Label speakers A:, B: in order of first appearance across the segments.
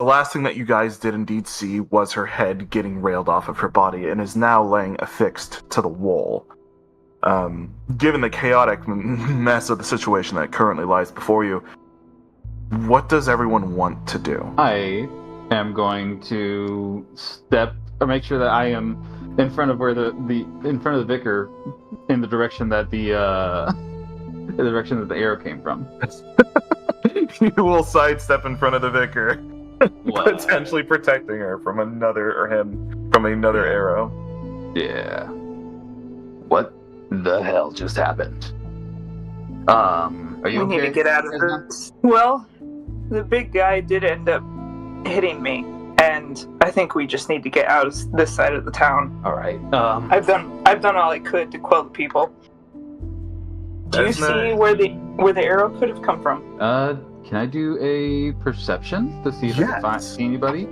A: last thing that you guys did indeed see was her head getting railed off of her body and is now laying affixed to the wall. Given the chaotic mess of the situation that currently lies before you, what does everyone want to do?
B: I am going to step or make sure that I am in front of where in front of the vicar, in the direction that the arrow came from.
A: You will sidestep in front of the vicar,
B: What?
A: potentially protecting her from another arrow.
B: Yeah. What the hell just happened? Are you
C: We need
B: okay?
C: to get out of this. Well, the big guy did end up hitting me, and I think we just need to get out of this side of the town.
B: All right.
C: I've done all I could to quell the people. Do you see where the arrow could have come from?
B: Can I do a perception to see if I can see anybody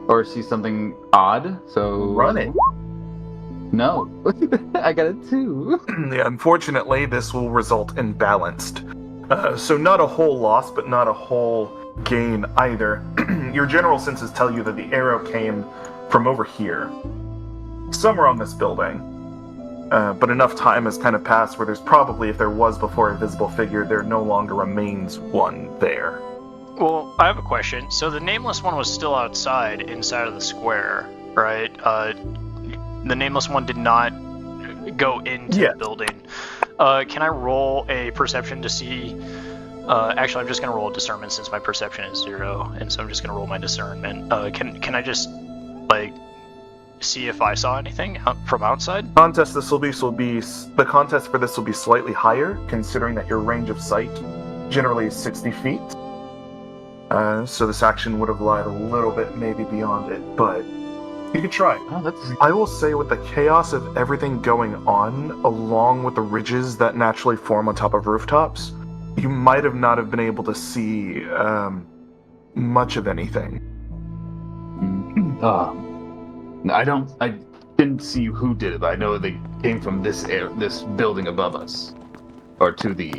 B: or see something odd? So
A: Run it.
B: No, I got a 2.
A: Yeah, unfortunately, this will result in balanced. So not a whole loss, but not a whole gain either. Your general senses tell you that the arrow came from over here, somewhere on this building. But enough time has kind of passed where there's probably, if there was before a visible figure, there no longer remains one there.
D: Well, I have a question. So the nameless one was still outside, inside of the square, right? The nameless one did not go into the building. Can I roll a perception to see... actually, I'm just going to roll a discernment since my perception is 0, and so I'm just going to roll my discernment. Can I just, see if I saw anything from outside?
A: The contest for this will be slightly higher, considering that your range of sight generally is 60 feet. So this action would have lied a little bit maybe beyond it, but you could try. I will say, with the chaos of everything going on, along with the ridges that naturally form on top of rooftops, you might have not have been able to see much of anything.
B: I didn't see who did it, but I know they came from this building above us, or to the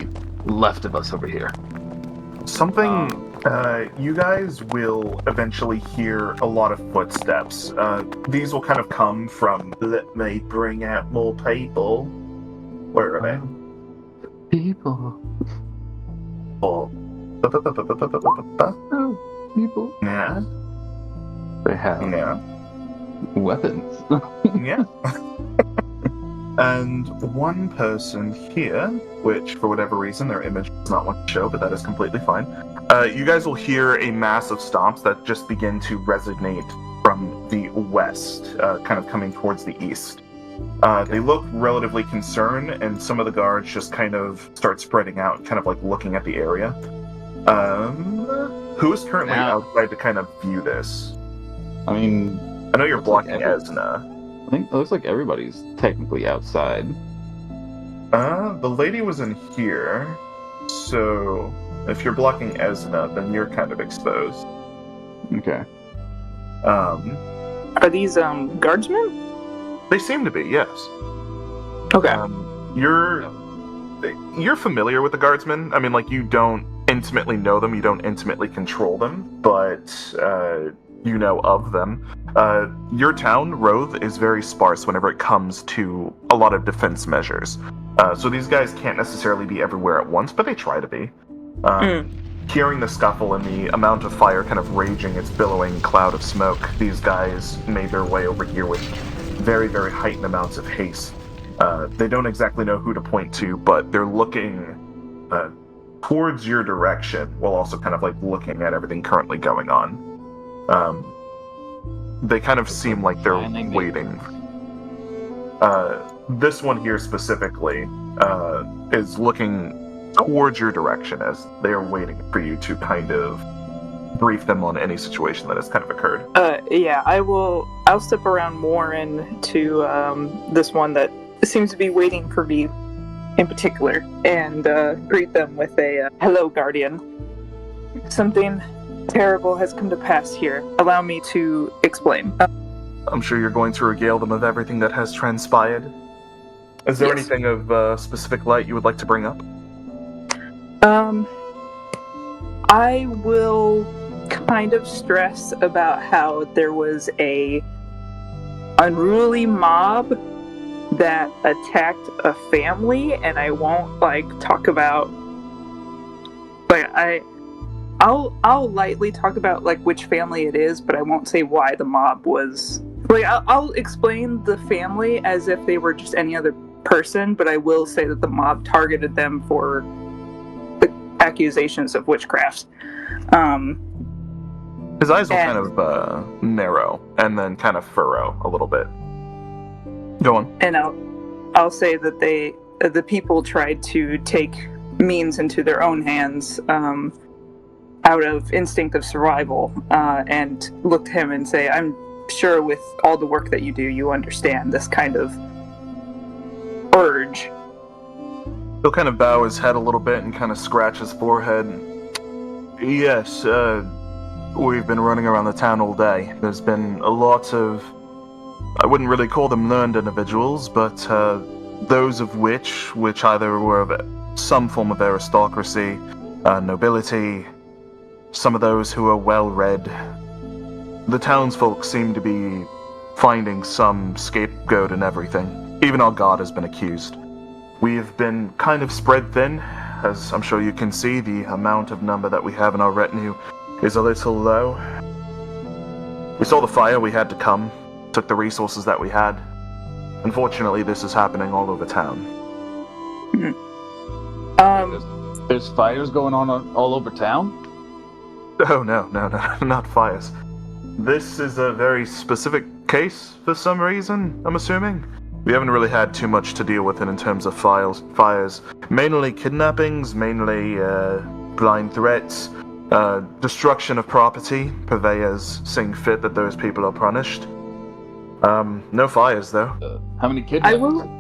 B: left of us over here.
A: You guys will eventually hear a lot of footsteps. These will kind of come from, let me bring out more people. Where are they?
B: People.
A: Oh.
B: People.
A: Yeah.
B: They have weapons.
A: Yeah. And one person here, which for whatever reason their image does not want to show, but that is completely fine. You guys will hear a mass of stomps that just begin to resonate from the west, kind of coming towards the east. They look relatively concerned, and some of the guards just kind of start spreading out, kind of like looking at the area. Who is currently outside to kind of view this?
B: I mean,
A: I know you're blocking Esna.
B: I think it looks like everybody's technically outside.
A: The lady was in here, so if you're blocking Esna, then you're kind of exposed.
B: Okay.
C: Are these guardsmen?
A: They seem to be, yes.
C: Okay.
A: You're familiar with the guardsmen. I mean, you don't intimately know them, you don't intimately control them, but you know of them. Your town, Wrothe, is very sparse whenever it comes to a lot of defense measures. So these guys can't necessarily be everywhere at once, but they try to be. Hearing the scuffle and the amount of fire kind of raging its billowing cloud of smoke, these guys made their way over here with very, very heightened amounts of haste. They don't exactly know who to point to, but they're looking towards your direction, while also kind of looking at everything currently going on. They kind of seem like they're waiting. This one here specifically is looking towards your direction as they are waiting for you to kind of brief them on any situation that has kind of occurred.
C: Yeah, I'll step around more into this one that seems to be waiting for me in particular, and greet them with a hello, Guardian. Something terrible has come to pass here. Allow me to explain.
A: I'm sure you're going to regale them of everything that has transpired. Is there anything of specific light you would like to bring up?
C: I will kind of stress about how there was a unruly mob that attacked a family, and I won't talk about I'll lightly talk about which family it is, but I won't say why the mob was I'll explain the family as if they were just any other person, but I will say that the mob targeted them for the accusations of witchcraft.
A: His eyes will kind of narrow and then kind of furrow a little bit. Go on.
C: And I'll say that the people tried to take means into their own hands out of instinct of survival, and look to him and say, I'm sure with all the work that you do, you understand this kind of urge.
A: He'll kind of bow his head a little bit and kind of scratch his forehead. Yes, we've been running around the town all day. There's been a lot of, I wouldn't really call them learned individuals, but those of which either were of some form of aristocracy, nobility, some of those who are well-read. The townsfolk seem to be finding some scapegoat in everything. Even our god has been accused. We've been kind of spread thin. As I'm sure you can see, the amount of number that we have in our retinue is a little low. We saw the fire, we had to come. Took the resources that we had. Unfortunately, this is happening all over town.
B: There's fires going on all over town?
A: Oh, no, not fires. This is a very specific case for some reason, I'm assuming. We haven't really had too much to deal with it in terms of fires. Mainly kidnappings, mainly blind threats, destruction of property, purveyors seeing fit that those people are punished. No fires, though.
B: How many kidnappings?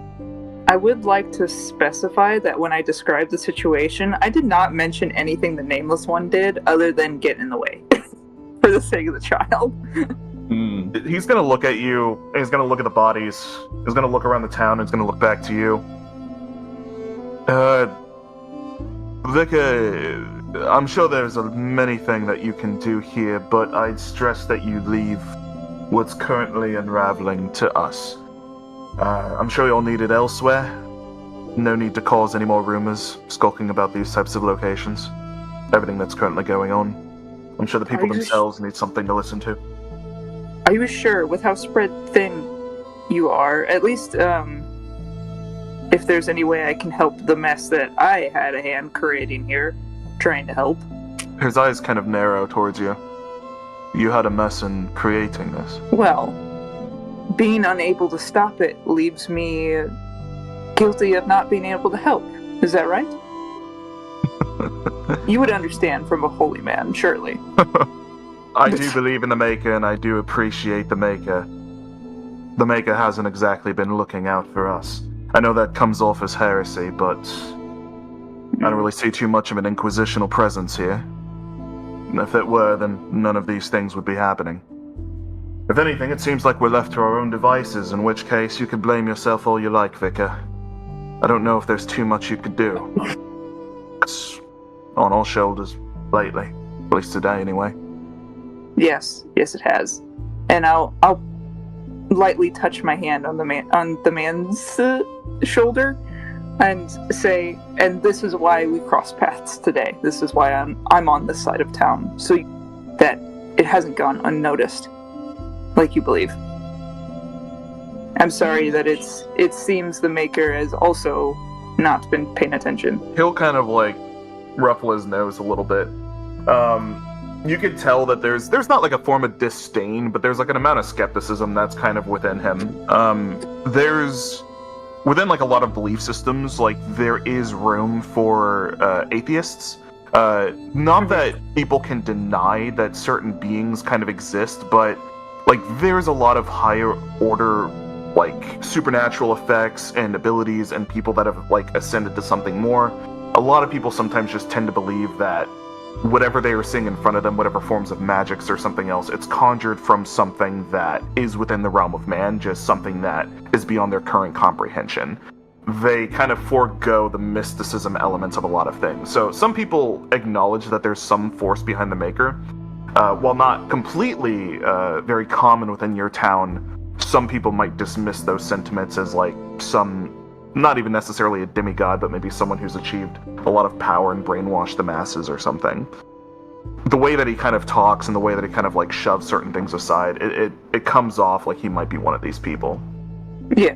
C: I would like to specify that when I described the situation, I did not mention anything the Nameless One did other than get in the way for the sake of the child.
A: He's gonna look at you, he's gonna look at the bodies, he's gonna look around the town, and he's gonna look back to you. Vicar, I'm sure there's many things that you can do here, but I'd stress that you leave what's currently unraveling to us. I'm sure you'll need it elsewhere. No need to cause any more rumors skulking about these types of locations. Everything that's currently going on. I'm sure the people themselves need something to listen to.
C: Are you sure, with how spread thin you are, at least if there's any way I can help the mess that I had a hand creating here, trying to help?
A: His eyes kind of narrow towards you. You had a mess in creating this.
C: Well, being unable to stop it leaves me guilty of not being able to help. Is that right? You would understand from a holy man, surely.
A: I do believe in the Maker, and I do appreciate the Maker. The Maker hasn't exactly been looking out for us. I know that comes off as heresy, but I don't really see too much of an inquisitional presence here. And if it were, then none of these things would be happening. If anything, it seems like we're left to our own devices, in which case you could blame yourself all you like, Vicar. I don't know if there's too much you could do. It's on all shoulders lately, at least today anyway.
C: Yes, it has. And I'll lightly touch my hand on the man's shoulder and say, and this is why we crossed paths today. This is why I'm on this side of town, so that it hasn't gone unnoticed, like you believe. I'm sorry that it seems the Maker has also not been paying attention.
A: He'll kind of ruffle his nose a little bit. You can tell that there's not a form of disdain, but there's an amount of skepticism that's kind of within him. There's within a lot of belief systems, there is room for atheists. Not that people can deny that certain beings kind of exist, but there's a lot of higher order supernatural effects and abilities and people that have ascended to something more. A lot of people sometimes just tend to believe that whatever they are seeing in front of them, whatever forms of magics or something else, it's conjured from something that is within the realm of man, just something that is beyond their current comprehension. They kind of forego the mysticism elements of a lot of things. So some people acknowledge that there's some force behind the Maker. while not completely very common within your town, some people might dismiss those sentiments as like not even necessarily a demigod, but maybe someone who's achieved a lot of power and brainwashed the masses or something. The way that he kind of talks and the way that he kind of like shoves certain things aside, it comes off like he might be one of these people.
C: Yeah.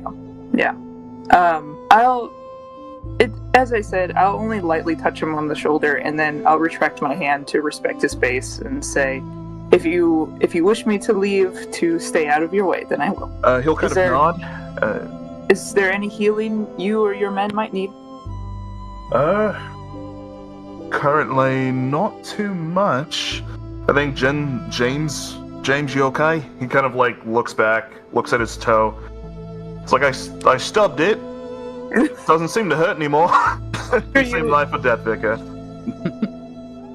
C: As I said, I'll only lightly touch him on the shoulder, and then I'll retract my hand to respect his space and say, if you wish me to leave to stay out of your way, then I will.
A: He'll kind of nod.
C: Is there any healing you or your men might need?
A: Currently not too much. I think James, you okay? He kind of like looks back, looks at his toe. It's like I stubbed it. Doesn't seem to hurt anymore. You seem life or death, Vicar.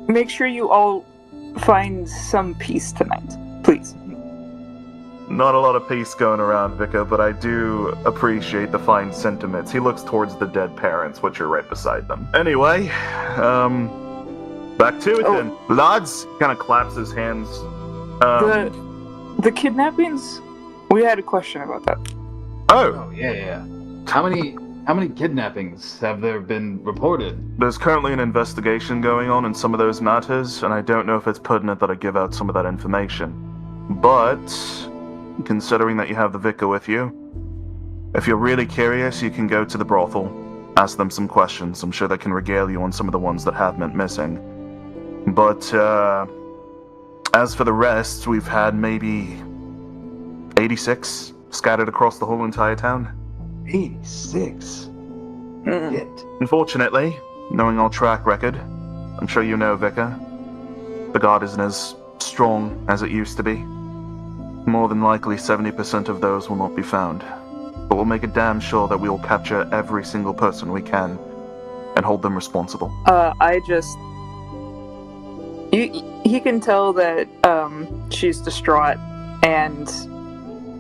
C: Make sure you all find some peace tonight, please.
A: Not a lot of peace going around, Vicar, but I do appreciate the fine sentiments. He looks towards the dead parents, which are right beside them. Anyway, back to it then. Lads, kind of claps his hands.
C: The kidnappings, we had a question about that.
B: Oh, yeah. How many kidnappings have there been reported?
A: There's currently an investigation going on in some of those matters, and I don't know if it's pertinent that I give out some of that information. But, considering that you have the vicar with you, if you're really curious, you can go to the brothel, ask them some questions. I'm sure they can regale you on some of the ones that have been missing. But, as for the rest, we've had maybe 86 scattered across the whole entire town.
B: 86? Shit.
A: Unfortunately, knowing our track record, I'm sure you know, Vicar, the guard isn't as strong as it used to be. More than likely, 70% of those will not be found. But we'll make it damn sure that we will capture every single person we can and hold them responsible.
C: He can tell that she's distraught and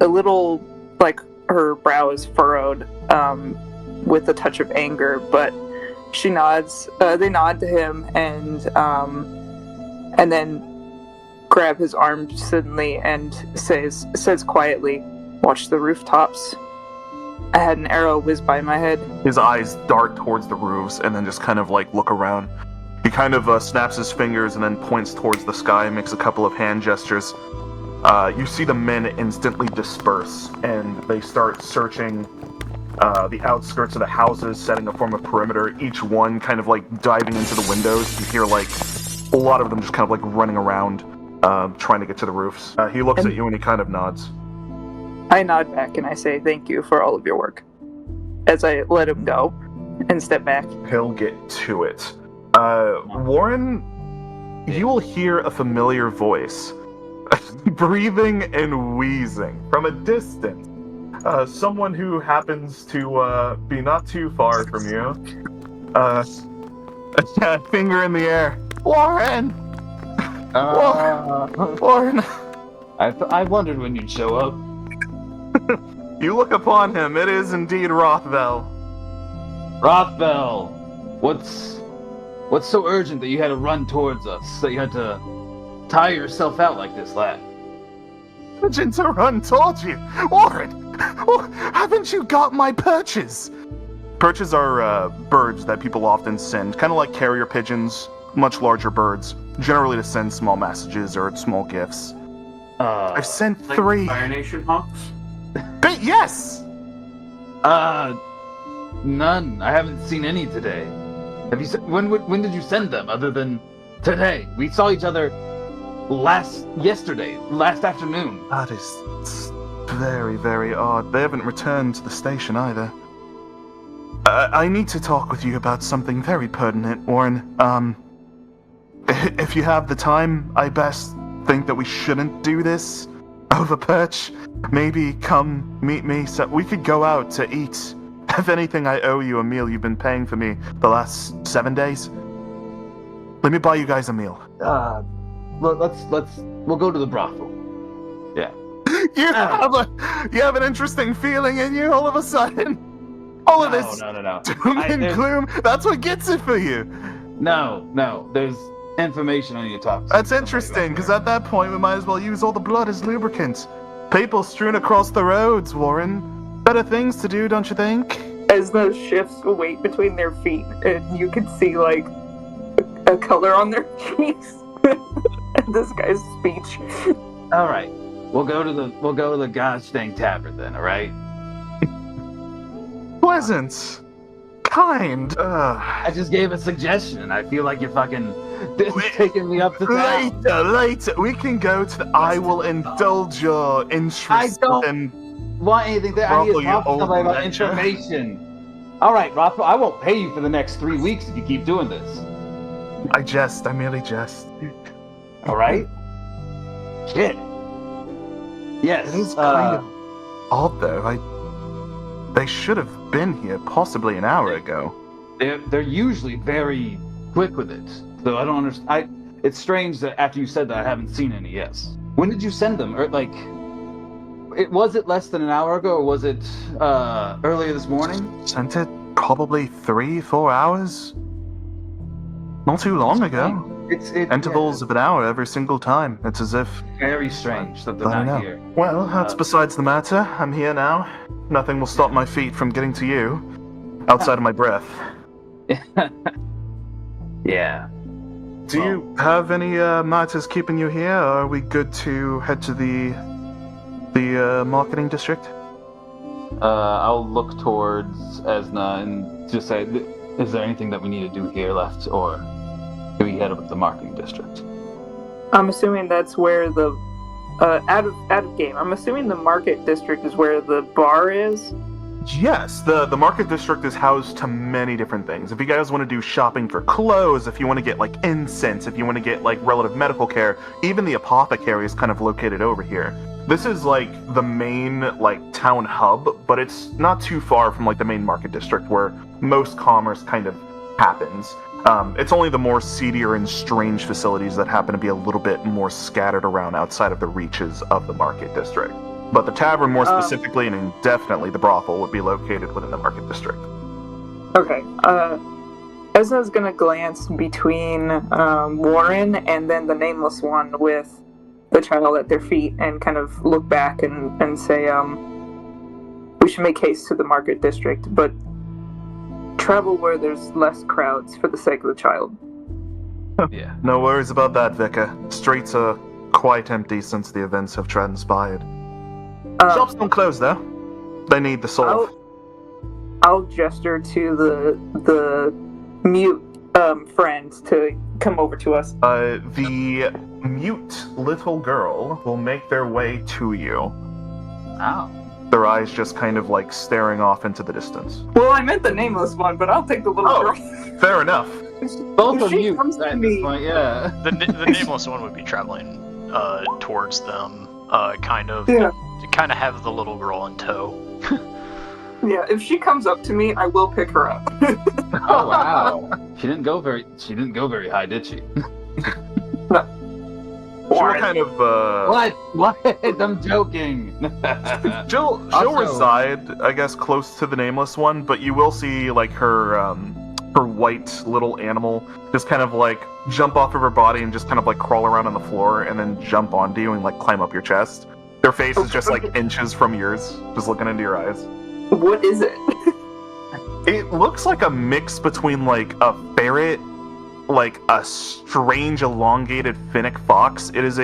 C: a little, like, her brow is furrowed with a touch of anger, but she nods. They nod to him and then grab his arm suddenly and says quietly, "Watch the rooftops. I had an arrow whiz by my head."
A: His eyes dart towards the roofs and then just kind of like look around. He kind of snaps his fingers and then points towards the sky and makes a couple of hand gestures. You see the men instantly disperse, and they start searching the outskirts of the houses, setting a form of perimeter, each one kind of like diving into the windows. You hear like a lot of them just kind of like running around, trying to get to the roofs. He looks at you and he kind of nods.
C: I nod back and I say thank you for all of your work, as I let him go and step back.
A: He'll get to it. Warren, you will hear a familiar voice. Breathing and wheezing from a distance. Someone who happens to be not too far from you. Finger in the air. Warren! Warren!
B: I wondered when you'd show up.
A: You look upon him. It is indeed Wrothe.
B: Wrothe! What's so urgent that you had to run towards us? That you had to tire yourself out like this, lad?
A: Urgent to run towards you? Warren! Haven't you got my perches? Perches are birds that people often send, kind of like carrier pigeons, much larger birds, generally to send small messages or small gifts. I've sent
E: like
A: 3.
E: Fire Nation hawks?
A: But yes!
B: None. I haven't seen any today. Have you? When did you send them? Other than today, we saw each other last afternoon.
A: That is very, very odd. They haven't returned to the station either. I need to talk with you about something very pertinent, Warren. If you have the time, I best think that we shouldn't do this over perch. Maybe come meet me so we could go out to eat. If anything, I owe you a meal. You've been paying for me the last 7 days. Let me buy you guys a meal.
B: We'll go to the brothel. Yeah.
A: You have an interesting feeling in you all of a sudden. All of this
B: No.
A: doom and gloom. That's what gets it for you.
B: No. information I need to talk to.
A: That's
B: somebody
A: interesting,
B: about
A: because
B: here.
A: at that point we might as well use all the blood as lubricant. People strewn across the roads, Warren. Better things to do, don't you think?
C: As the shifts weight between their feet, and you can see like a color on their cheeks. This guy's speech.
B: All right, we'll go to the gosh dang tavern then. All right.
A: Pleasant. Kind.
B: I just gave a suggestion, and I feel like you're fucking taking me up to town.
A: Later. We can go to the... I will indulge your interest
B: I don't
A: in...
B: want anything there. I need
A: Ruffle
B: to
A: your
B: talk to
A: old
B: somebody about
A: lecture.
B: information. All right, Wrothe, I won't pay you for the next 3 weeks if you keep doing this.
A: I merely jest.
B: All right. Shit. Yes.
A: It is kind of odd, though. They should have been here possibly an hour ago.
B: They're usually very quick with it, so I don't understand. It's strange that after you said that, I haven't seen any. Yes. When did you send them? Or like, was it less than an hour ago, or was it earlier this morning?
A: Sent it probably 3-4 hours. Not too long ago.
B: It's
A: Intervals of an hour every single time. It's as if...
B: very strange that they're
A: I don't
B: not
A: know.
B: here.
A: Well, that's besides the matter. I'm here now. Nothing will stop my feet from getting to you. Outside of my breath.
B: Yeah.
A: Do you have any matters keeping you here, or are we good to head to the marketing district?
B: I'll look towards Esna and just say, is there anything that we need to do here left, or do we head up to the marketing district?
C: I'm assuming that's where the out of game. I'm assuming the market district is where the bar is.
A: Yes, the market district is housed to many different things. If you guys want to do shopping for clothes, if you want to get like incense, if you want to get like relative medical care, even the apothecary is kind of located over here. This is like the main like town hub, but it's not too far from like the main market district where most commerce kind of happens. It's only the more seedier and strange facilities that happen to be a little bit more scattered around outside of the reaches of the market district. But the tavern, more specifically, and indefinitely the brothel, would be located within the market district.
C: Okay. Esna's gonna glance between Warren and then the nameless one with the child at their feet and kind of look back and say, we should make haste to the market district, but travel where there's less crowds for the sake of the child.
B: Yeah.
A: No worries about that, Vicar. Streets are quite empty since the events have transpired. Shops don't close, though. They need the soul.
C: I'll gesture to the mute friend to come over to us.
A: The mute little girl will make their way to you.
B: Oh.
A: Their eyes just kind of like staring off into the distance.
C: Well, I meant the nameless one, but I'll take the little girl.
A: Fair enough.
B: Both
C: If
B: of
C: she
B: you
C: comes to
B: at
C: me-
B: this point, yeah.
D: The nameless one would be traveling towards them, kind of have the little girl in tow.
C: Yeah, if she comes up to me, I will pick her up.
B: Oh wow. She didn't go very high, did she?
A: She'll kind of
B: What? I'm joking.
A: She'll
B: Also-
A: reside, I guess, close to the nameless one, but you will see like her white little animal just kind of like jump off of her body and just kind of like crawl around on the floor and then jump onto you and like climb up your chest. Their face is just like inches from yours, just looking into your eyes.
C: What is it?
A: It looks like a mix between like a ferret, like a strange elongated finnick fox. It's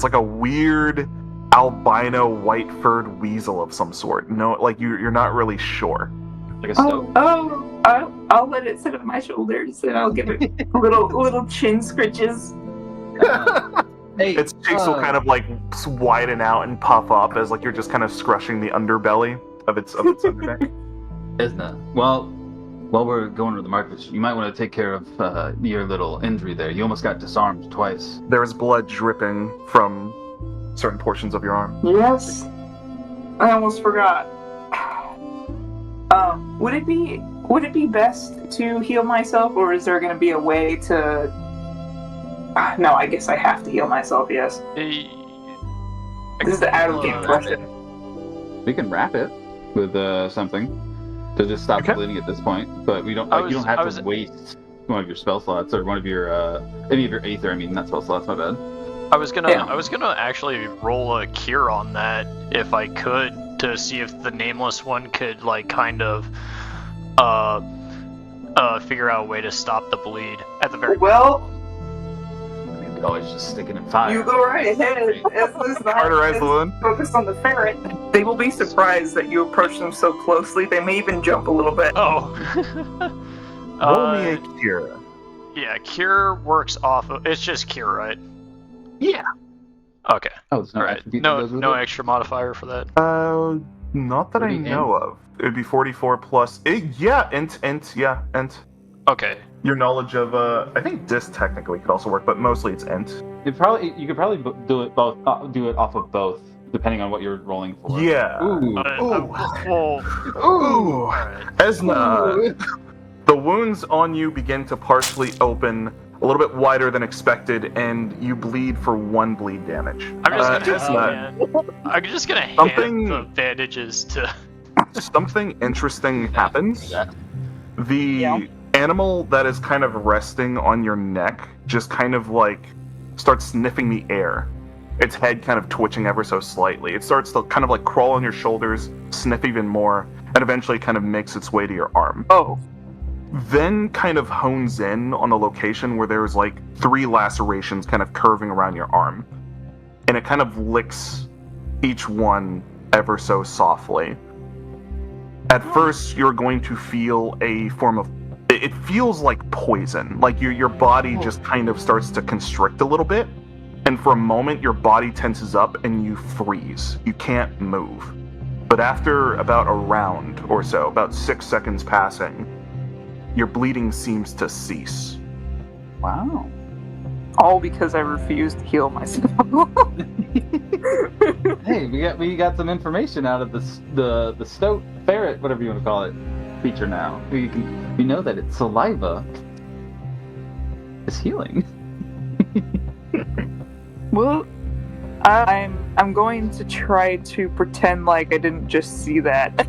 A: like a weird albino white furred weasel of some sort. No, like you're not really sure.
B: Like a stoat.
C: I'll let it sit on my shoulders and I'll give it little chin scritches.
B: Hey,
A: Its cheeks will kind of like widen out and puff up as like you're just kind of scrushing the underbelly of its underneck.
B: Isna. Well, while we're going to the market, you might want to take care of your little injury there. You almost got disarmed twice.
A: There's blood dripping from certain portions of your arm.
C: Yes. I almost forgot. Would it be best to heal myself, or is there going to be a way to? No, I guess I have to heal myself. Yes. This is the out of game question.
B: We can wrap it with something to just stop the bleeding at this point, but we don't. You don't have to waste one of your spell slots or one of your any of your aether. I mean, not spell slots. My bad.
D: I was gonna actually roll a cure on that if I could to see if the nameless one could like kind of figure out a way to stop the bleed at the very
C: Well,
B: I mean, we always just stick it in fire.
C: you go right ahead.
A: Cauterize the wound.
C: Focus on the ferret. They will be surprised that you approach them so closely. They may even jump a little bit.
D: Oh.
A: Roll me a cure.
D: Yeah, cure works off of. It's just cure, right?
A: Yeah.
D: Okay.
B: Oh, it's
D: All
B: not
D: right. No extra modifier for that.
A: Not that I
B: 30
A: know of. It would be 44 plus. Yeah, int.
D: Okay.
A: Your knowledge of I think dis technically could also work, but mostly it's int.
B: You could probably do it both. Do it off of both, depending on what you're rolling for.
A: Yeah.
B: Ooh.
A: Ooh.
D: Alright.
A: Esna, the wounds on you begin to partially open a little bit wider than expected, and you bleed for 1 bleed damage.
D: I'm just gonna hand
A: Something-
D: the bandages to.
A: Something interesting happens. The
C: Yeah.
A: animal that is kind of resting on your neck just kind of like starts sniffing the air. Its head kind of twitching ever so slightly. It starts to kind of like crawl on your shoulders, sniff even more, and eventually kind of makes its way to your arm.
C: Oh.
A: Then kind of hones in on a location where there's like 3 lacerations kind of curving around your arm. And it kind of licks each one ever so softly. At first, you're going to feel a form of... It feels like poison. Like your body just kind of starts to constrict a little bit. And for a moment, your body tenses up and you freeze. You can't move. But after about a round or so, about 6 seconds passing, your bleeding seems to cease.
B: Wow.
C: All because I refused to heal myself.
B: Hey, we got some information out of the stoat ferret, whatever you want to call it, feature now. We know that its saliva is healing.
C: Well, I'm going to try to pretend like I didn't just see that.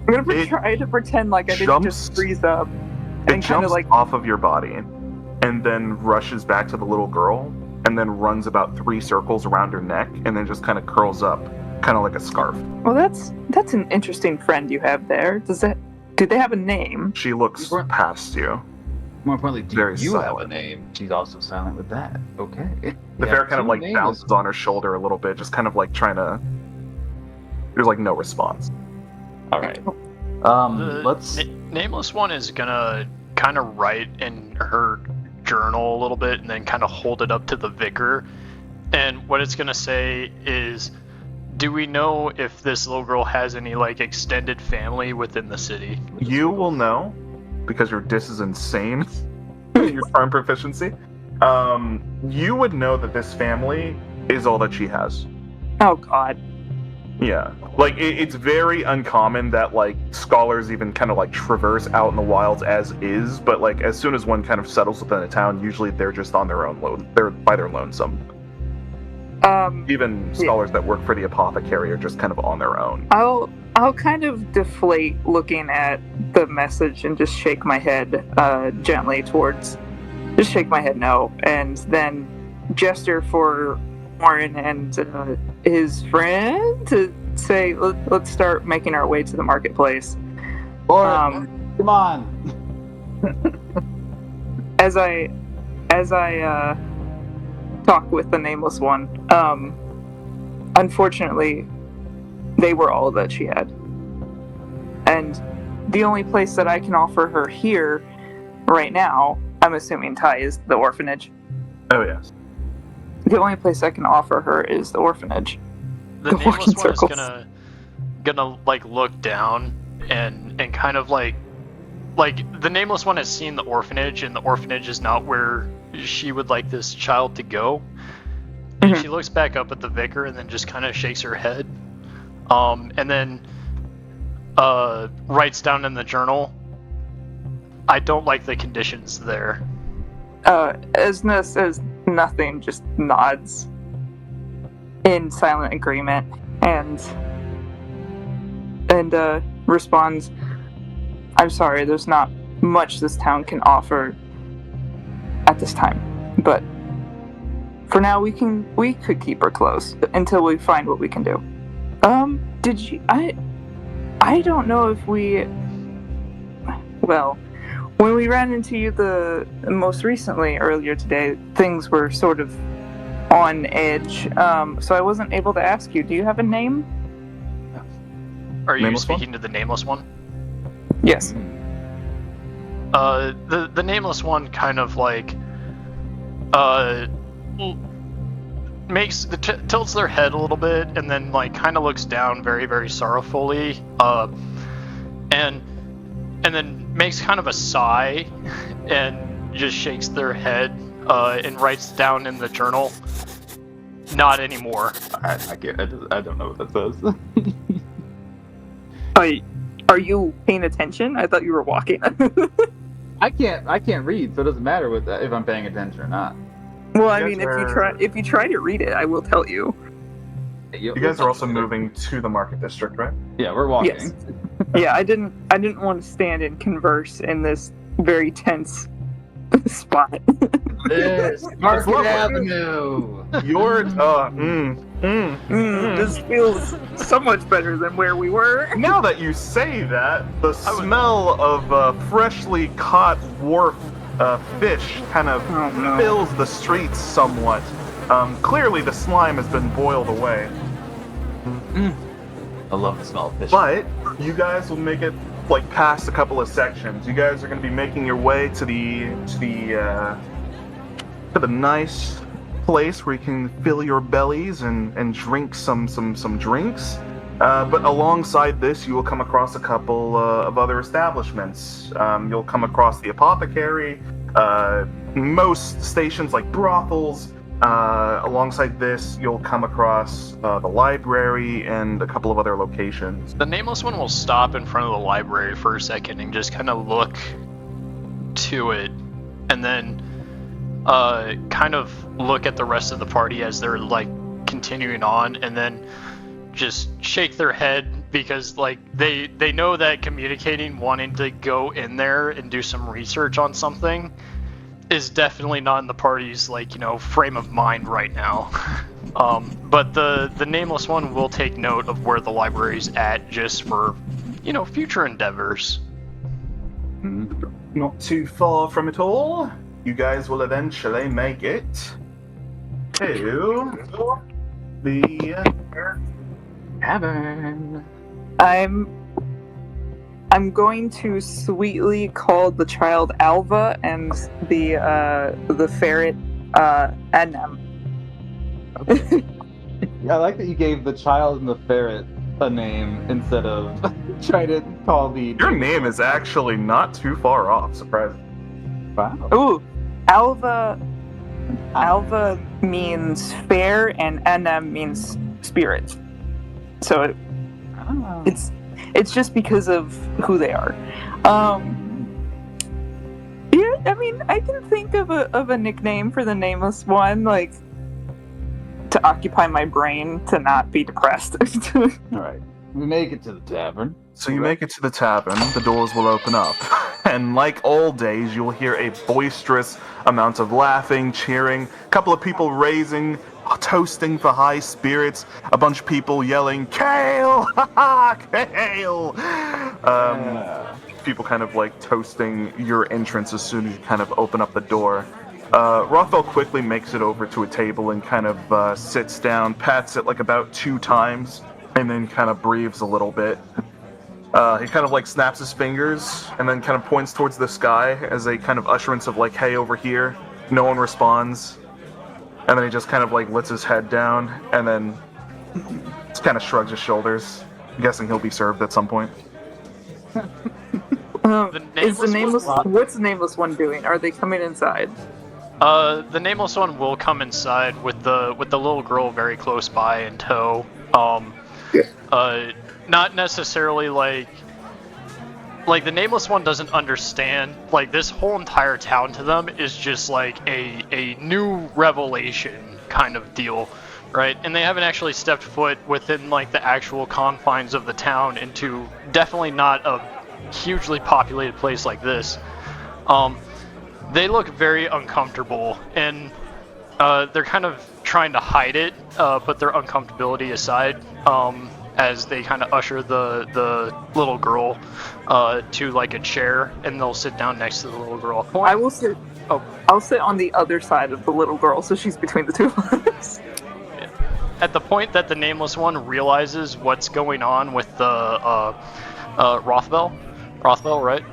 C: I'm gonna try to pretend like I didn't just freeze up.
A: It
C: And kind
A: jumps
C: of like
A: off of your body and then rushes back to the little girl and then runs about 3 circles around her neck and then just kind of curls up, kind of like a scarf.
C: well, that's an interesting friend you have there. Do they have a name?
A: She looks past you.
B: More importantly, do
A: Very
B: you
A: silent.
B: have a name? She's also silent with that. Okay.
A: The ferret kind of like bounces on her shoulder a little bit, just kind of like trying to... There's like no response.
B: All right. Let's.
D: Nameless one is gonna kind of write in her journal a little bit and then kind of hold it up to the vicar. And what it's gonna say is, do we know if this little girl has any like extended family within the city?
A: You will know, because your dis is insane, your charm proficiency. You would know that this family is all that she has.
C: Oh God.
A: Yeah. Like, it's very uncommon that, like, scholars even kind of, like, traverse out in the wilds as is, but, like, as soon as one kind of settles within a town, usually they're just on their own they're by their lonesome. Even scholars that work for the apothecary are just kind of on their own.
C: I'll kind of deflate looking at the message and just shake my head gently towards... Just shake my head no, and then gesture for Warren and his friend to say, let's start making our way to the marketplace.
B: Warren, come on.
C: As I talk with the nameless one, unfortunately, they were all that she had. And the only place that I can offer her here, right now, I'm assuming Ty, is the orphanage.
A: Oh, yes.
C: The only place I can offer her is the orphanage.
D: The
C: Go
D: nameless
C: in
D: one is
C: circles.
D: gonna like look down and kind of like the nameless one has seen the orphanage, and the orphanage is not where she would like this child to go. And she looks back up at the vicar and then just kind of shakes her head, and then writes down in the journal, I don't like the conditions there.
C: Esna says nothing, just nods in silent agreement and responds, I'm sorry, there's not much this town can offer at this time. But for now, we could keep her close until we find what we can do. Did you? I don't know if we. Well, when we ran into you the most recently earlier today, things were sort of on edge. So I wasn't able to ask you. Do you have a name?
D: Are you
A: Nameless
D: speaking
A: one?
D: to the nameless one?
C: Yes.
D: The nameless one kind of like tilts their head a little bit and then like kind of looks down very, very sorrowfully, and then makes kind of a sigh and just shakes their head and writes down in the journal, "Not anymore."
B: I don't know what that says.
C: Are you paying attention? I thought you were walking.
B: I can't read, so it doesn't matter if I'm paying attention or not.
C: Well, I
A: You
C: mean,
A: guys
C: if you try to read it, I will tell you.
A: You guys are also moving to the market district, right?
B: Yeah, we're walking.
C: Yes. Yeah, I didn't want to stand and converse in this very tense spot.
B: This Market
A: lovely.
B: Avenue.
C: This feels so much better than where we were.
A: Now that you say that, the smell of freshly caught wharf fish kind of
C: Oh, no.
A: fills the streets somewhat. Clearly, the slime has been boiled away.
B: I love the smell of fish.
A: But you guys will make it like past a couple of sections. You guys are going to be making your way to the nice place where you can fill your bellies and drink some drinks. But alongside this, you will come across a couple of other establishments. You'll come across the apothecary, most stations like brothels. Alongside this, you'll come across the library and a couple of other locations.
D: The nameless one will stop in front of the library for a second and just kind of look to it, and then kind of look at the rest of the party as they're like continuing on, and then just shake their head because like they know that communicating wanting to go in there and do some research on something is definitely not in the party's frame of mind right now. But the nameless one will take note of where the library's at just for future endeavors.
A: Not too far from it all. You guys will eventually make it to the
B: Tavern.
C: I'm going to sweetly call the child Alva and the ferret Adnam.
B: I like that you gave the child and the ferret a name instead of trying to call the.
A: Your name is actually not too far off, surprisingly.
B: Wow.
C: Ooh, Alva means fair and Adnam means spirit. So it's just because of who they are. Yeah, I mean, I can think of a nickname for the nameless one, like to occupy my brain to not be depressed.
B: All right, we make it to the tavern.
A: So you make it to the tavern, the doors will open up, and like all days, you'll hear a boisterous amount of laughing, cheering, a couple of people toasting for high spirits, a bunch of people yelling, "Kale! Ha ha! Kale!" People kind of like toasting your entrance as soon as you kind of open up the door. Wrothe quickly makes it over to a table and kind of sits down, pats it like about 2 times, and then kind of breathes a little bit. He kind of like snaps his fingers and then kind of points towards the sky as a kind of usherance of like, "Hey, over here." No one responds. And then he just kind of like lets his head down and then just kind of shrugs his shoulders. I'm guessing he'll be served at some point.
C: What's the nameless one doing? Are they coming inside?
D: The nameless one will come inside with the little girl very close by in tow. Not necessarily like the nameless one doesn't understand. Like this whole entire town to them is just like a new revelation kind of deal, right? And they haven't actually stepped foot within like the actual confines of the town into definitely not hugely populated place like this, they look very uncomfortable, and they're kind of trying to hide it, put their uncomfortability aside, as they kind of usher the little girl to like a chair, and they'll sit down next to the little girl.
C: I will sit. Oh, I'll sit on the other side of the little girl, so she's between the two of us.
D: At the point that the nameless one realizes what's going on with the Wrothe, right?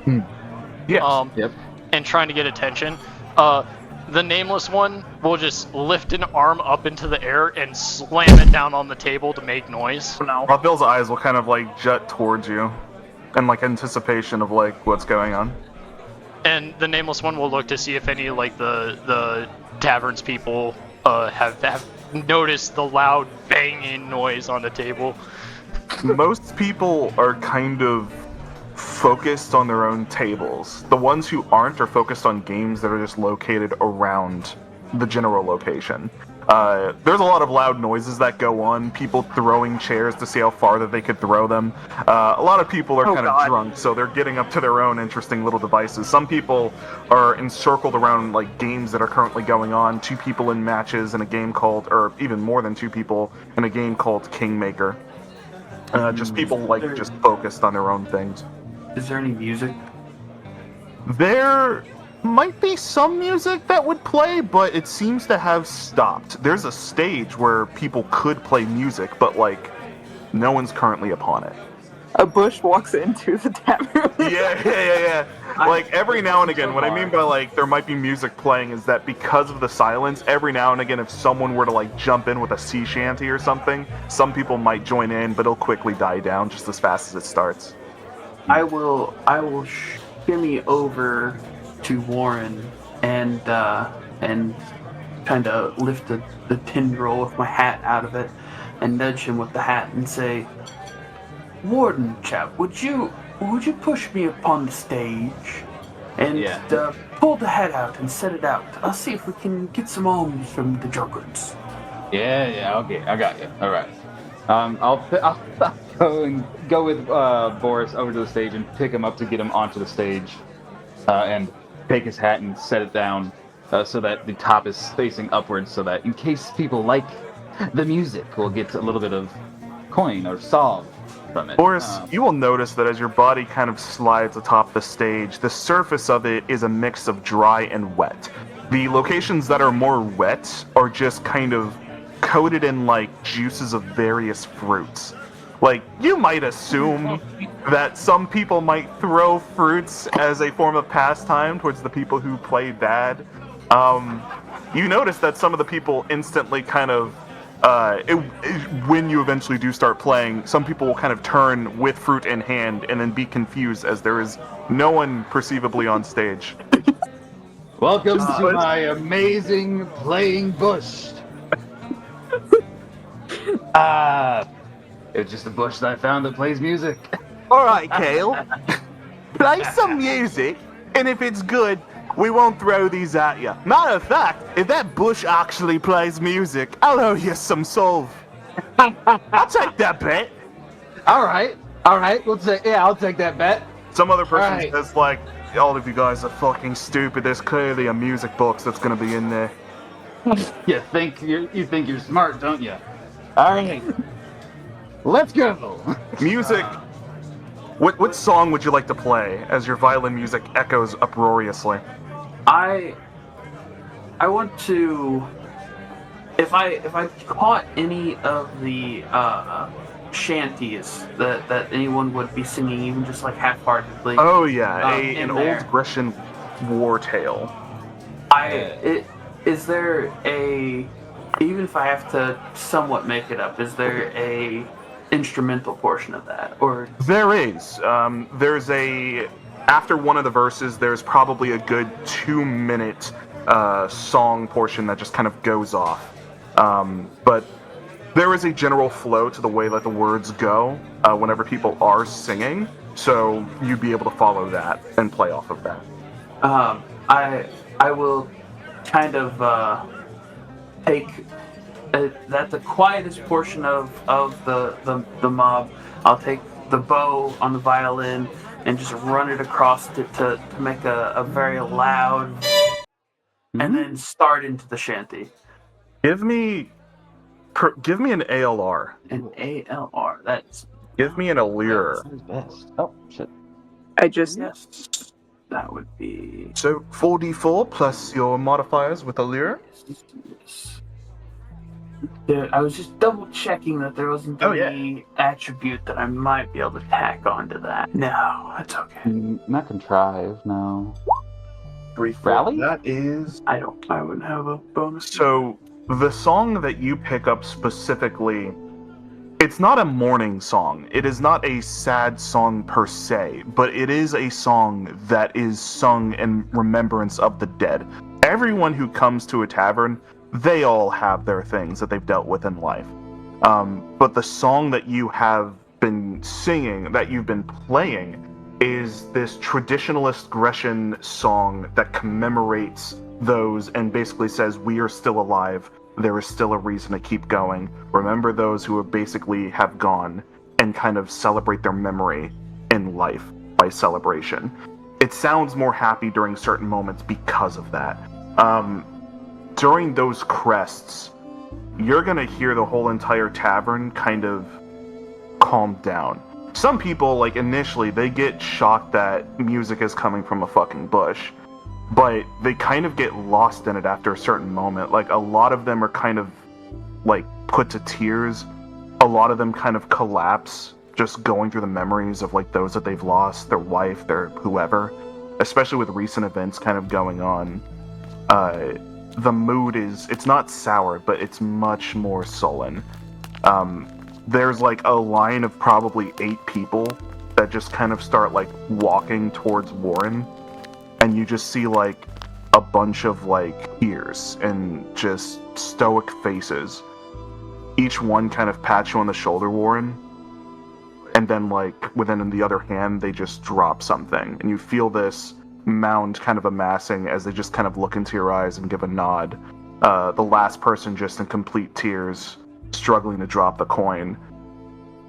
A: Yes.
B: Yep.
D: And trying to get attention, the nameless one will just lift an arm up into the air and slam it down on the table to make noise.
C: No.
A: Rothbill's eyes will kind of like jut towards you, in like anticipation of like what's going on.
D: And the nameless one will look to see if any like the tavern's people have noticed the loud banging noise on the table.
A: Most people are kind of focused on their own tables. The ones who aren't are focused on games that are just located around the general location. There's a lot of loud noises that go on, people throwing chairs to see how far that they could throw them. A lot of people are kind of drunk, so they're getting up to their own interesting little devices. Some people are encircled around like games that are currently going on, 2 people in matches in a game called, or even more than 2 people in a game called Kingmaker. Just people like just focused on their own things.
E: Is there any music?
A: There might be some music that would play, but it seems to have stopped. There's a stage where people could play music, but like no one's currently upon it.
C: A bush walks into the tavern.
A: Yeah. Like every now and again, what I mean by like there might be music playing is that because of the silence, every now and again if someone were to like jump in with a sea shanty or something, some people might join in, but it'll quickly die down just as fast as it starts.
E: I will shimmy over to Warren and kind of lift the tendril with my hat out of it and nudge him with the hat and say, "Warden chap, would you push me upon the stage and pull the hat out and set it out? I'll see if we can get some alms from the drunkards."
B: Yeah, okay, I got you. All right. I'll go with Boris over to the stage and pick him up to get him onto the stage, and take his hat and set it down so that the top is facing upwards, so that in case people like the music, we'll get a little bit of coin or solve from it.
A: Boris, you will notice that as your body kind of slides atop the stage, the surface of it is a mix of dry and wet. The locations that are more wet are just kind of coated in like juices of various fruits. Like, you might assume that some people might throw fruits as a form of pastime towards the people who play bad. You notice that some of the people instantly kind of, when you eventually do start playing, some people will kind of turn with fruit in hand and then be confused as there is no one perceivably on stage.
B: Welcome to my amazing playing bush. It's just a bush that I found that plays music.
A: Alright, Kale. Play some music, and if it's good, we won't throw these at you. Matter of fact, if that bush actually plays music, I'll owe you some solve. I'll take that bet.
B: All right. I'll take that bet.
A: Some other person
B: Alright.
A: says, like, all of you guys are fucking stupid. There's clearly a music box that's gonna be in there.
B: You think you're smart, don't you? All right. Let's go.
A: Music. What song would you like to play as your violin music echoes uproariously?
E: I want to, if I caught any of the shanties that anyone would be singing, even just like half-heartedly.
A: Oh yeah, an
E: there.
A: old Grecian war tale.
E: Is there a, even if I have to somewhat make it up, is there a instrumental portion of that, or?
A: There is. There's after one of the verses, there's probably a good 2-minute song portion that just kind of goes off. But there is a general flow to the way that the words go whenever people are singing, so you'd be able to follow that and play off of that.
E: I will kind of take that the quietest portion of the mob. I'll take the bow on the violin and just run it across it to make a very loud, and then start into the shanty.
A: Give me an ALR.
E: An ALR. That's
A: Give me an allure.
B: That's best. Oh shit.
C: I just
E: yes. That would be
A: So 4d4 plus your modifiers with allure.
E: I was just double checking that there wasn't
A: Oh,
E: any attribute that I might be able to tack onto that. No, that's okay.
B: Not contrive, no.
A: 3, 4.
B: Rally?
A: That is.
E: I wouldn't have a bonus.
A: So the song that you pick up specifically, it's not a mourning song. It is not a sad song per se, but it is a song that is sung in remembrance of the dead. Everyone who comes to a tavern, they all have their things that they've dealt with in life. But the song that you have been singing, that you've been playing, is this traditionalist Grecian song that commemorates those and basically says, we are still alive. There is still a reason to keep going. Remember those who basically have gone, and kind of celebrate their memory in life by celebration. It sounds more happy during certain moments because of that. During those crests, you're gonna hear the whole entire tavern kind of calm down. Some people, like, initially, they get shocked that music is coming from a fucking bush, but they kind of get lost in it after a certain moment. Like, a lot of them are kind of, like, put to tears. A lot of them kind of collapse, just going through the memories of, like, those that they've lost, their wife, their whoever, especially with recent events kind of going on. The mood it's not sour, but it's much more sullen. There's like a line of probably 8 people that just kind of start like walking towards Warren, and you just see like a bunch of like tears and just stoic faces. Each one kind of pats you on the shoulder, Warren, and then like within the other hand they just drop something, and you feel this mound kind of amassing as they just kind of look into your eyes and give a nod. The last person just in complete tears, struggling to drop the coin,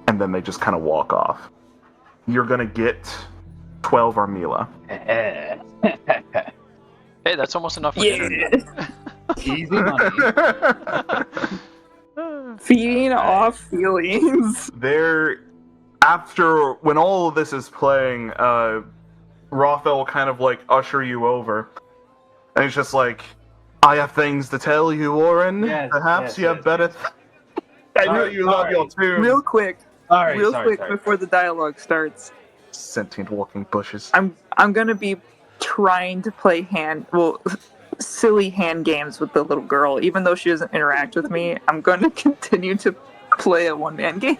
A: and then they just kind of walk off. You're gonna get 12 Armila.
D: Hey, that's almost enough for dinner.
B: Easy money.
C: Feeding off feelings.
A: After, when all of this is playing, Wrothe will kind of like usher you over, and he's just like, I have things to tell you, Warren.
B: Yes,
A: Perhaps you have better. I know you love your tune.
C: Real quick,
B: Sorry.
C: before the dialogue starts.
A: Sentient walking bushes.
C: I'm gonna be trying to play silly hand games with the little girl, even though she doesn't interact with me. I'm gonna continue to play a one-man game.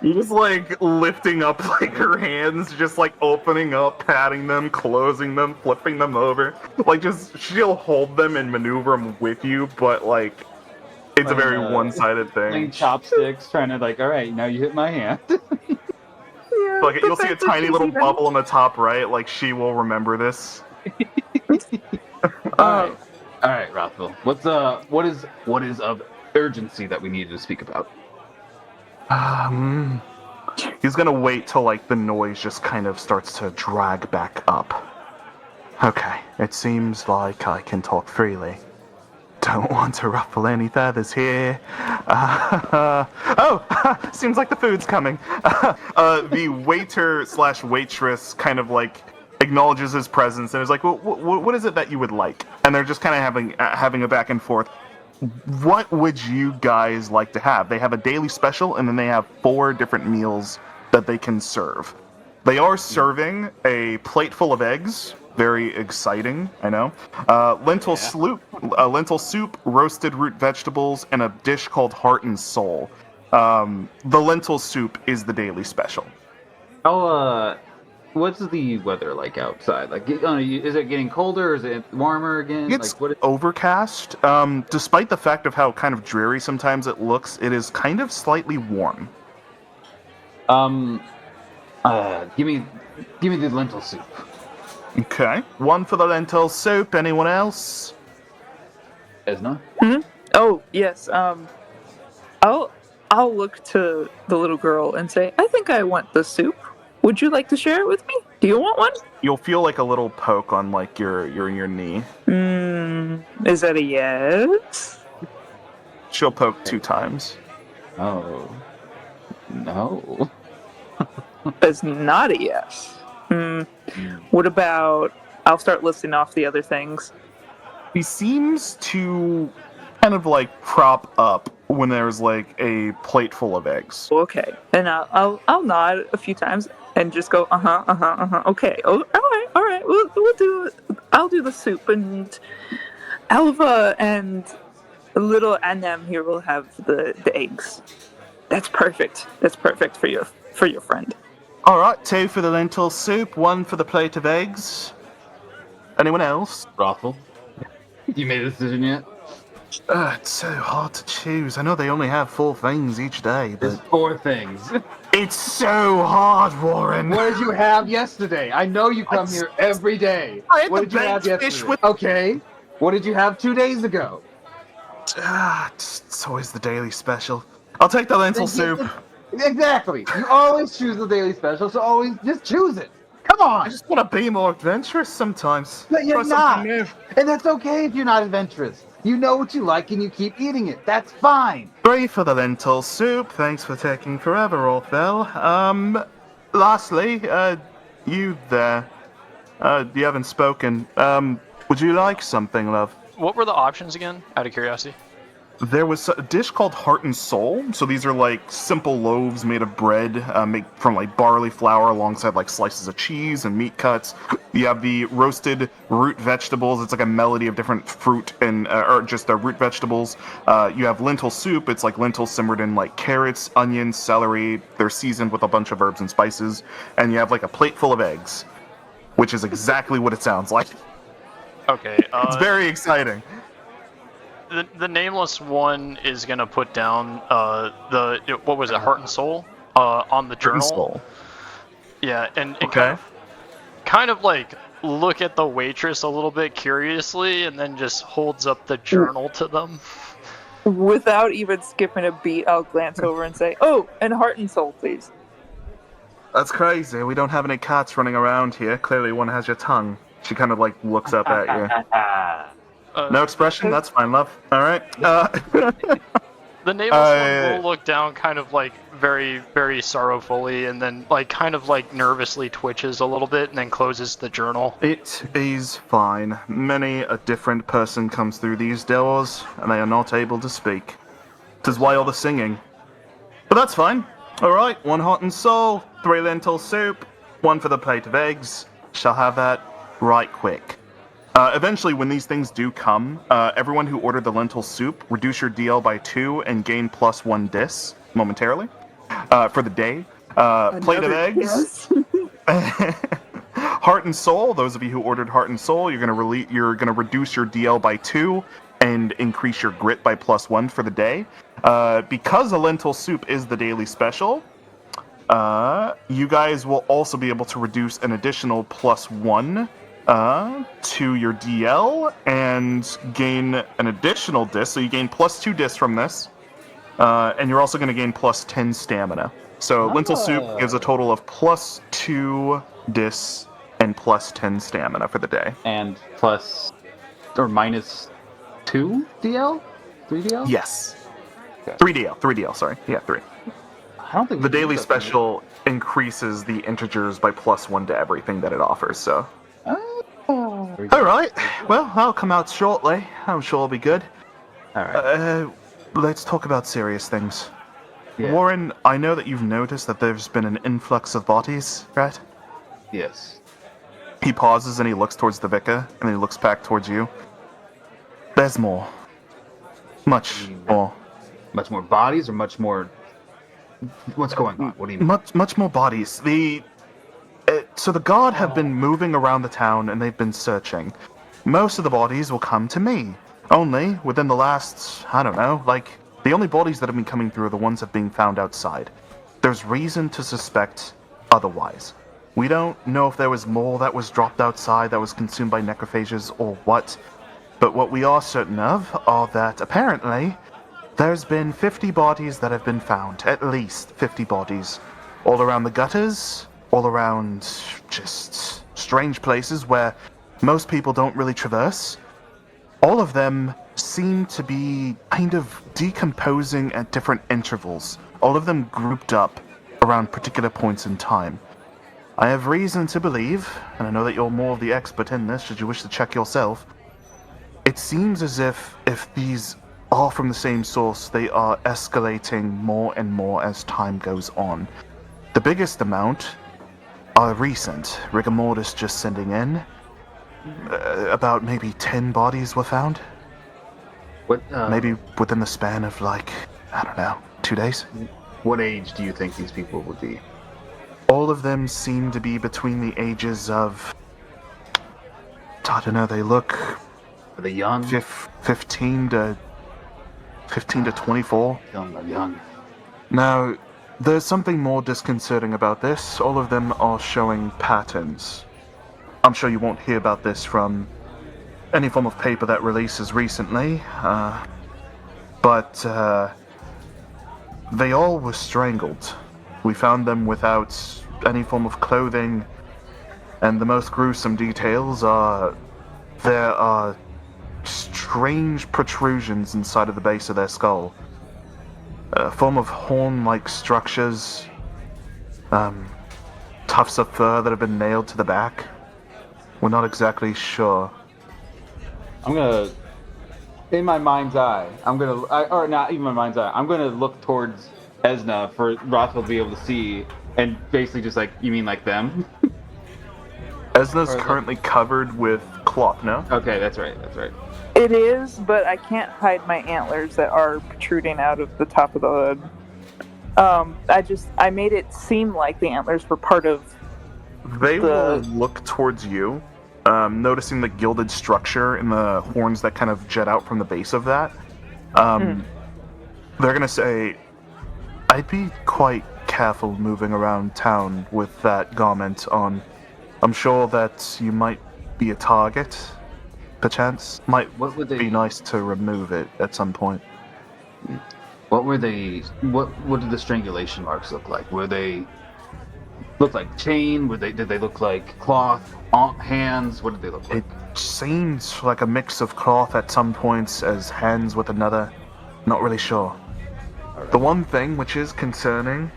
A: You're just like lifting up like her hands, just like opening up, patting them, closing them, flipping them over. Like just she'll hold them and maneuver them with you, but like it's a very one-sided thing.
B: Playing chopsticks, trying to like, all right, now you hit my hand.
C: Yeah,
A: Like you'll see a
C: that's what
A: tiny
C: she's
A: little
C: even-
A: bubble on the top right. Like she will remember this.
B: All right, Rothville. What is of urgency that we needed to speak about?
A: He's gonna wait till like the noise just kind of starts to drag back up. Okay, it seems like I can talk freely. Don't want to ruffle any feathers here. Seems like the food's coming. The waiter / waitress kind of like acknowledges his presence and is like, what is it that you would like? And they're just kind of having a back and forth. What would you guys like to have? They have a daily special, and then they have 4 different meals that they can serve. They are serving a plate full of eggs. Very exciting, I know. Lentil soup, roasted root vegetables, and a dish called Heart and Soul. The lentil soup is the daily special.
B: What's the weather like outside? Like, is it getting colder? Is it warmer again?
A: It's
B: like, what?
A: overcast. Despite the fact of how kind of dreary sometimes it looks, it is kind of slightly warm.
B: Give me the lentil soup.
A: Okay. 1 for the lentil soup. Anyone else?
B: Esna?
C: Oh yes. I'll look to the little girl and say, I think I want the soup. Would you like to share it with me? Do you want one?
A: You'll feel like a little poke on like your knee.
C: Is that a yes?
A: She'll poke 2 times.
B: Oh. No.
C: That's not a yes. What about? I'll start listing off the other things.
A: He seems to kind of like prop up when there's like a plate full of eggs.
C: Okay, and I'll nod a few times and just go Okay. Oh, all right. We'll do it. I'll do the soup, and Alva and little Anem here will have the eggs. That's perfect. That's perfect for your friend.
A: All right, 2 for the lentil soup, 1 for the plate of eggs. Anyone else?
B: Wrothe, you made a decision yet?
A: It's so hard to choose. I know they only have 4 things each day,
B: There's
A: but
B: 4 things.
A: it's so hard, Warren.
B: What did you have yesterday? I know you come here every day.
A: I had
B: What
A: the
B: did you have
A: baked fish
B: yesterday?
A: with-
B: Okay. What did you have 2 days ago?
A: It's always the daily special. I'll take the lentil soup.
B: Exactly. You always choose the daily special, so always just choose it. Come on.
A: I just want to be more adventurous sometimes.
B: But you're
A: Try
B: not.
A: something new.
B: And that's okay if you're not adventurous. You know what you like and you keep eating it. That's fine.
A: 3 for the lentil soup. Thanks for taking forever, Orfel. Lastly, you there. You haven't spoken. Would you like something, love?
D: What were the options again? Out of curiosity.
A: There was a dish called Heart and Soul. So these are like simple loaves made of bread, made from like barley flour alongside like slices of cheese and meat cuts. You have the roasted root vegetables. It's like a melody of different fruit and or just root vegetables. You have lentil soup. It's like lentils simmered in like carrots, onions, celery. They're seasoned with a bunch of herbs and spices. And you have like a plate full of eggs, which is exactly what it sounds like.
D: Okay.
A: It's very exciting.
D: The nameless one is gonna put down what was it, Heart and Soul, on the journal.
A: Soul.
D: Yeah, and
A: Okay.
D: kind of like look at the waitress a little bit curiously, and then just holds up the journal to them.
C: Without even skipping a beat, I'll glance over and say, "Oh, and Heart and Soul, please."
A: That's crazy. We don't have any cats running around here. Clearly one has your tongue. She kind of like looks up at you. No expression? That's fine, love. Alright.
D: The nameless one will look down kind of like very, very sorrowfully, and then like kind of like nervously twitches a little bit and then closes the journal.
A: It is fine. Many a different person comes through these doors, and they are not able to speak. 'Tis why all the singing. But that's fine. Alright, 1 Heart and Soul, 3 lentil soup, 1 for the plate of eggs. Shall have that right quick. Eventually, when these things do come, everyone who ordered the lentil soup, reduce your DL by 2 and gain +1 dis momentarily for the day. Plate of eggs.
C: Yes.
A: Heart and Soul. Those of you who ordered Heart and Soul, you're gonna reduce your DL by 2 and increase your grit by +1 for the day. Because the lentil soup is the daily special, you guys will also be able to reduce an additional +1 to your DL and gain an additional dis. So you gain +2 dis from this, and you're also going to gain +10 stamina. So lentil soup gives a total of +2 dis and +10 stamina for the day.
B: And plus or minus 2 DL? 3 DL?
A: Yes.
B: Okay.
A: 3DL, sorry. Yeah, 3.
B: I don't think
A: The
B: we can
A: daily
B: do that thing.
A: special increases the integers by +1 to everything that it offers, so. Alright, well, I'll come out shortly. I'm sure it'll be good.
B: Alright.
A: Let's talk about serious things.
B: Yeah.
A: Warren, I know that you've noticed that there's been an influx of bodies, right?
B: Yes.
A: He pauses and he looks towards the vicar, and he looks back towards you. There's more. Much more.
B: Much more bodies or much more... What's going on? What do you mean?
A: Much more bodies. So the guard have been moving around the town and they've been searching. Most of the bodies will come to me. Only within the last, I don't know, like, the only bodies that have been coming through are the ones that have been found outside. There's reason to suspect otherwise. We don't know if there was more that was dropped outside that was consumed by necrophages or what, but what we are certain of are that apparently there's been 50 bodies that have been found, at least 50 bodies, all around the gutters all around just strange places where most people don't really traverse. All of them seem to be kind of decomposing at different intervals, all of them grouped up around particular points in time. I have reason to believe, and I know that you're more of the expert in this, should you wish to check yourself, it seems as if these are from the same source, they are escalating more and more as time goes on. The biggest amount are recent, rigor mortis just sending in. About maybe 10 bodies were found.
B: What?
A: Maybe within the span of, like, I don't know, 2 days?
B: What age do you think these people would be?
A: All of them seem to be between the ages of, I don't know, they look
B: Are they young?
A: 15 to 24.
B: Young.
A: Now, there's something more disconcerting about this. All of them are showing patterns. I'm sure you won't hear about this from any form of paper that releases recently, but they all were strangled. We found them without any form of clothing, and the most gruesome details are there are strange protrusions inside of the base of their skull. A form of horn-like structures, tufts of fur that have been nailed to the back. We're not exactly sure.
B: I'm gonna, in my mind's eye, or not even my mind's eye, I'm gonna look towards Esna for Wrothe to be able to see, and basically just like, you mean like them?
A: Esna's currently covered with cloth, no?
B: Okay, that's right.
C: It is, but I can't hide my antlers that are protruding out of the top of the hood. I made it seem like the antlers were part of
A: They will look towards you, noticing the gilded structure and the horns that kind of jet out from the base of that. They're gonna say, I'd be quite careful moving around town with that garment on. I'm sure that you might be a target, perchance. Might be nice to remove it at some point.
B: What were they? What did the strangulation marks look like? Were they look like chain? Did they look like cloth? Hands? What did they look like?
A: It seems like a mix of cloth at some points as hands with another. Not really sure. Right. The one thing which is concerning,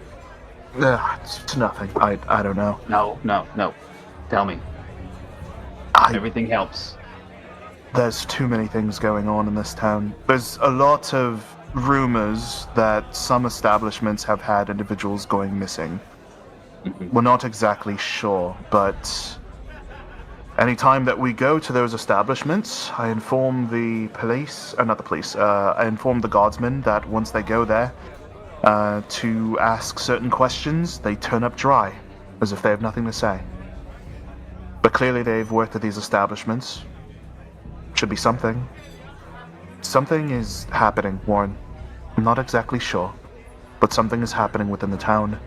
A: it's nothing. I don't know.
B: No. Tell me. Everything helps.
A: There's too many things going on in this town. There's a lot of rumors that some establishments have had individuals going missing. We're not exactly sure, but anytime that we go to those establishments, I inform the police, I inform the guardsmen that once they go there to ask certain questions, they turn up dry, as if they have nothing to say. But clearly they've worked at these establishments. Should be something. Something is happening, Warren. I'm not exactly sure, but something is happening within the town.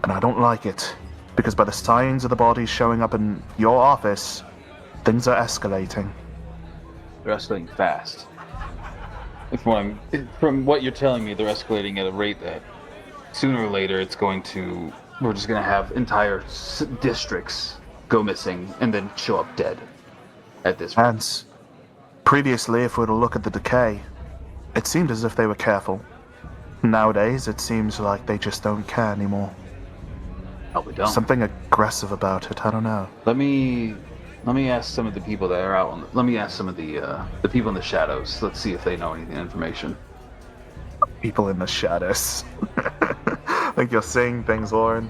A: And I don't like it, because by the signs of the bodies showing up in your office, things are escalating.
B: They're escalating fast. From what you're telling me, they're escalating at a rate that sooner or later we're just going to have entire districts go missing and then show up dead at this point.
A: And previously, if we were to look at the decay, it seemed as if they were careful. Nowadays, it seems like they just don't care anymore.
B: Oh, we don't.
A: Something aggressive about it, I don't know.
B: Let me ask some of the people that are out let me ask some of the people in the shadows. Let's see if they know any information.
A: People in the shadows. Like you're saying things, Lauren.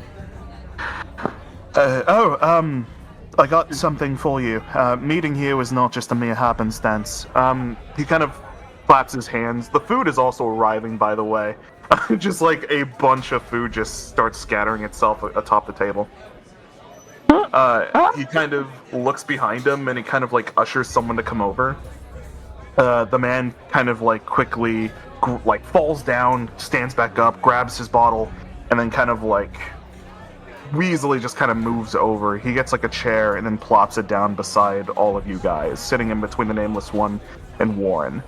A: I got something for you. Meeting here was not just a mere happenstance. He kind of claps his hands. The food is also arriving, by the way. Just like a bunch of food just starts scattering itself atop the table. He kind of looks behind him and he kind of like ushers someone to come over. The man kind of like quickly falls down, stands back up, grabs his bottle, and then kind of like weaselly just kind of moves over. He gets like a chair and then plops it down beside all of you guys, sitting in between the Nameless One and Warren.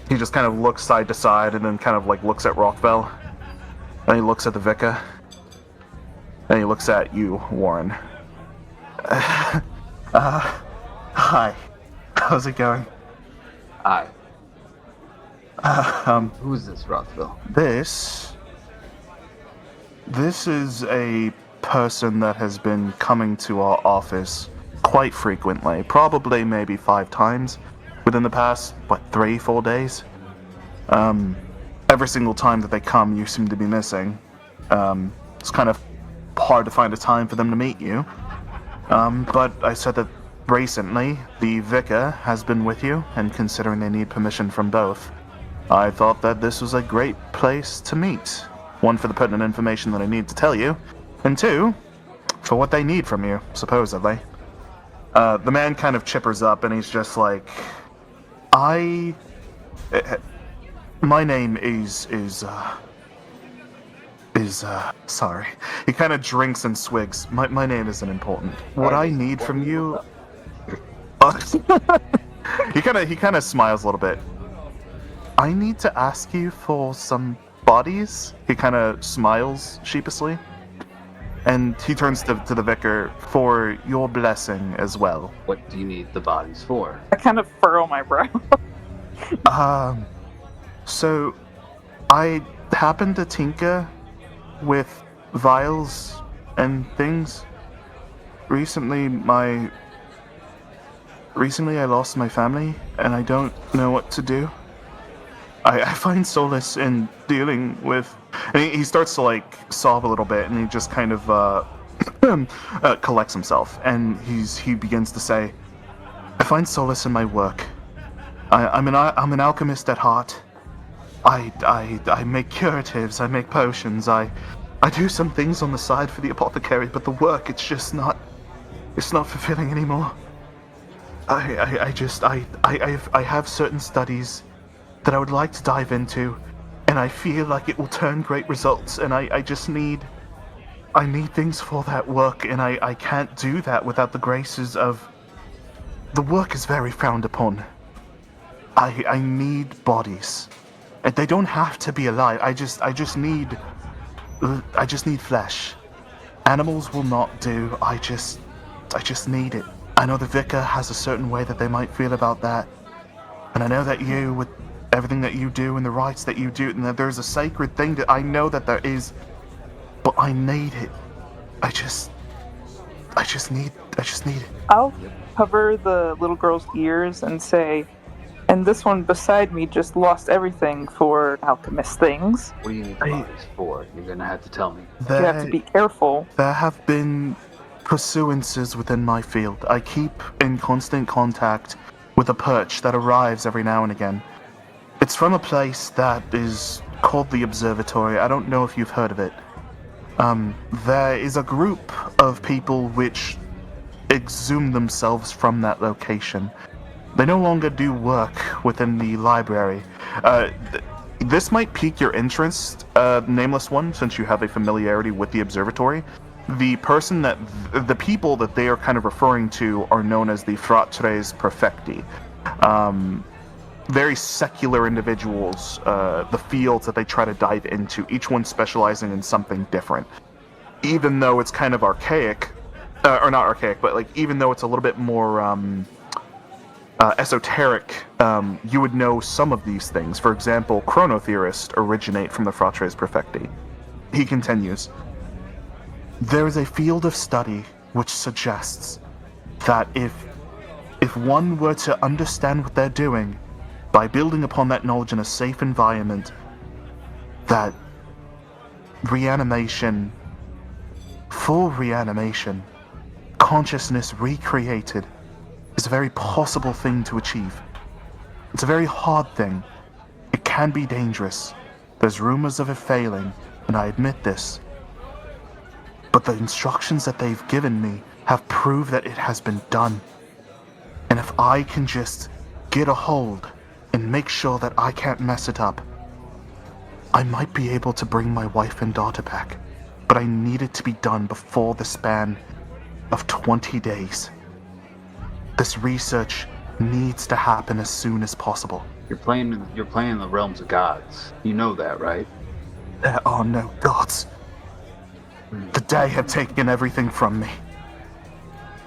A: He just kind of looks side to side and then kind of like looks at Rockville. And he looks at the Vicar. And he looks at you, Warren. Hi. How's it going?
B: Hi.
A: Um,
B: Who is this, Rothville?
A: This is a person that has been coming to our office quite frequently, probably maybe 5 times within the past, 3-4 days. Every single time that they come, you seem to be missing. It's kind of hard to find a time for them to meet you. But I said that recently, the vicar has been with you, and considering they need permission from both, I thought that this was a great place to meet. 1, for the pertinent information that I need to tell you, and 2, for what they need from you, supposedly. The man kind of chippers up, and he's just like, my name is sorry. He kind of drinks and swigs. My name isn't important. What I need from you... He kind of smiles a little bit. I need to ask you for some bodies. He kind of smiles sheepishly. And he turns to the vicar for your blessing as well.
B: What do you need the bodies for?
C: I kind of furrow my brow.
A: So I happened to tinker with vials and things. Recently I lost my family, and I don't know what to do. I find solace in dealing with... And he starts to, sob a little bit, and he just kind of, collects himself, and he begins to say, I find solace in my work. I'm an alchemist at heart. I make curatives, I make potions, I do some things on the side for the apothecary, but the work, it's not fulfilling anymore. I have certain studies that I would like to dive into, and I feel like it will turn great results, and I need things for that work, and I can't do that without the graces of... The work is very frowned upon. I need bodies. And they don't have to be alive. I just need flesh. Animals will not do. I just need it. I know the vicar has a certain way that they might feel about that. And I know that you, with everything that you do and the rites that you do, and that there's a sacred thing that I know that there is, but I need it. I just need it.
C: I'll cover the little girl's ears and say, and this one beside me just lost everything for alchemist things.
B: What do you need the bodies for? You're gonna have to tell me.
C: You have to be careful.
A: There have been pursuances within my field. I keep in constant contact with a perch that arrives every now and again. It's from a place that is called the Observatory. I don't know if you've heard of it. There is a group of people which exhume themselves from that location. They no longer do work within the library. This might pique your interest, Nameless One, since you have a familiarity with the Observatory. The people that they are kind of referring to are known as the Fratres Perfecti. Very secular individuals, the fields that they try to dive into, each one specializing in something different. Even though it's kind of archaic, or not archaic, but even though it's a little bit more esoteric, you would know some of these things. For example, chronotheorists originate from the Fratres Perfecti. He continues, there is a field of study which suggests that if one were to understand what they're doing, by building upon that knowledge in a safe environment, that full reanimation, consciousness recreated, is a very possible thing to achieve. It's a very hard thing. It can be dangerous. There's rumors of it failing, and I admit this. But the instructions that they've given me have proved that it has been done. And if I can just get a hold and make sure that I can't mess it up, I might be able to bring my wife and daughter back. But I need it to be done before the span of 20 days. This research needs to happen as soon as possible.
B: You're playing in the realms of gods. You know that, right?
A: There are no gods. The day have taken everything from me.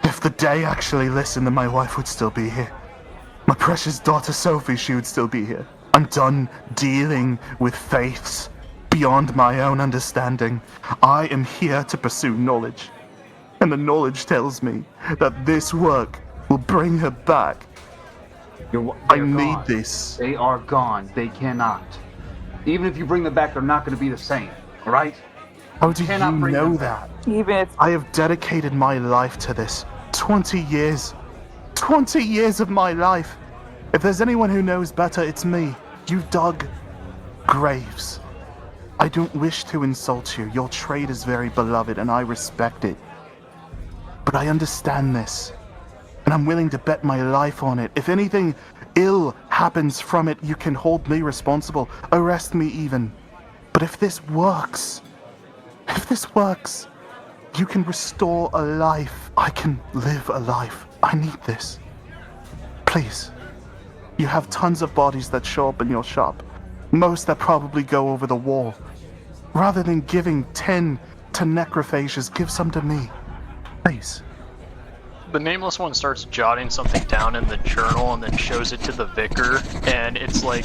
A: If the day actually listened, then my wife would still be here. My precious daughter Sophie, she would still be here. I'm done dealing with faiths beyond my own understanding. I am here to pursue knowledge. And the knowledge tells me that this work will bring her back. I need this.
B: They are gone. They cannot. Even if you bring them back, they're not going to be the same. All right?
A: How do you
B: cannot bring
A: know
B: them
A: that?
C: Even if
A: I have dedicated my life to this. 20 years. 20 years of my life. If there's anyone who knows better, it's me. You dug graves. I don't wish to insult you. Your trade is very beloved, and I respect it. But I understand this, and I'm willing to bet my life on it. If anything ill happens from it, you can hold me responsible, arrest me even. But if this works, you can restore a life. I can live a life. I need this. Please. You have tons of bodies that show up in your shop. Most that probably go over the wall. Rather than giving 10 to necrophages, give some to me. Please.
D: The Nameless One starts jotting something down in the journal and then shows it to the vicar, and it's like,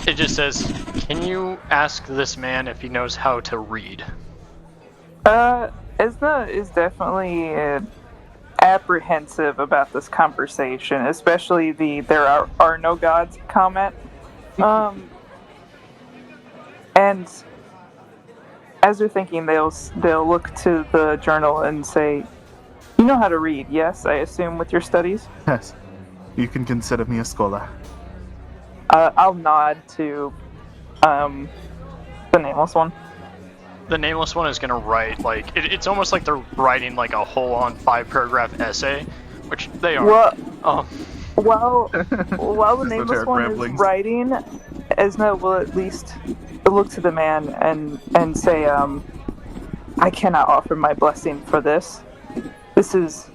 D: it just says, "Can you ask this man if he knows how to read?"
C: Esna is definitely apprehensive about this conversation, especially the "there are no gods" comment. And as they're thinking, they'll look to the journal and say, "You know how to read, yes? I assume with your studies."
A: Yes. You can consider me a scholar.
C: I'll nod to the Nameless One.
D: The Nameless One is gonna write, like, it's almost like they're writing, like, a whole-on 5-paragraph essay, which they are.
C: While the Nameless One is writing, Esna will at least look to the man and say, "I cannot offer my blessing for this. This is...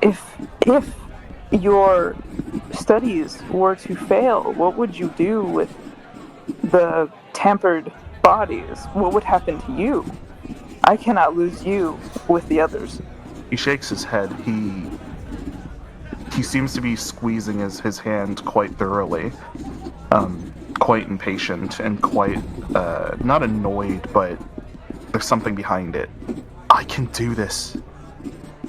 C: If your studies were to fail, what would you do with the tampered bodies? What would happen to you? I cannot lose you with the others."
A: He shakes his head. He seems to be squeezing his hand quite thoroughly. Quite impatient and quite, not annoyed, but there's something behind it. I can do this.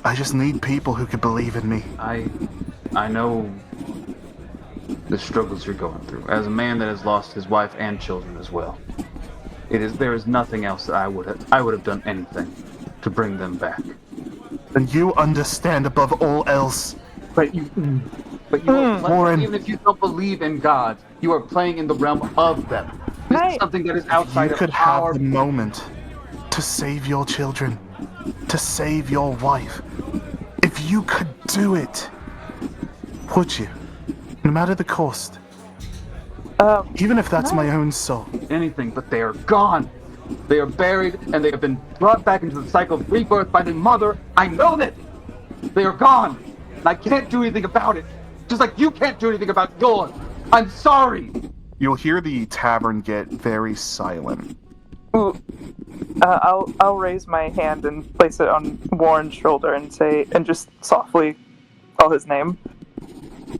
A: I just need people who can believe in me.
B: I know the struggles you're going through. As a man that has lost his wife and children as well, there is nothing else that I would have done anything to bring them back.
A: And you understand above all else.
B: But you
A: Warren.
B: even if you don't believe in God, you are playing in the realm of them. This is something that is outside
A: You
B: of
A: could
B: our...
A: have the moment to save your children, to save your wife. If you could do it, would you? No matter the cost. Even if that's my own soul.
B: Anything, but they are gone. They are buried, and they have been brought back into the cycle of rebirth by the mother. I know that. They are gone, and I can't do anything about it. Just like you can't do anything about yours. I'm sorry.
A: You'll hear the tavern get very silent.
C: Ooh. I'll raise my hand and place it on Warren's shoulder and just softly call his name.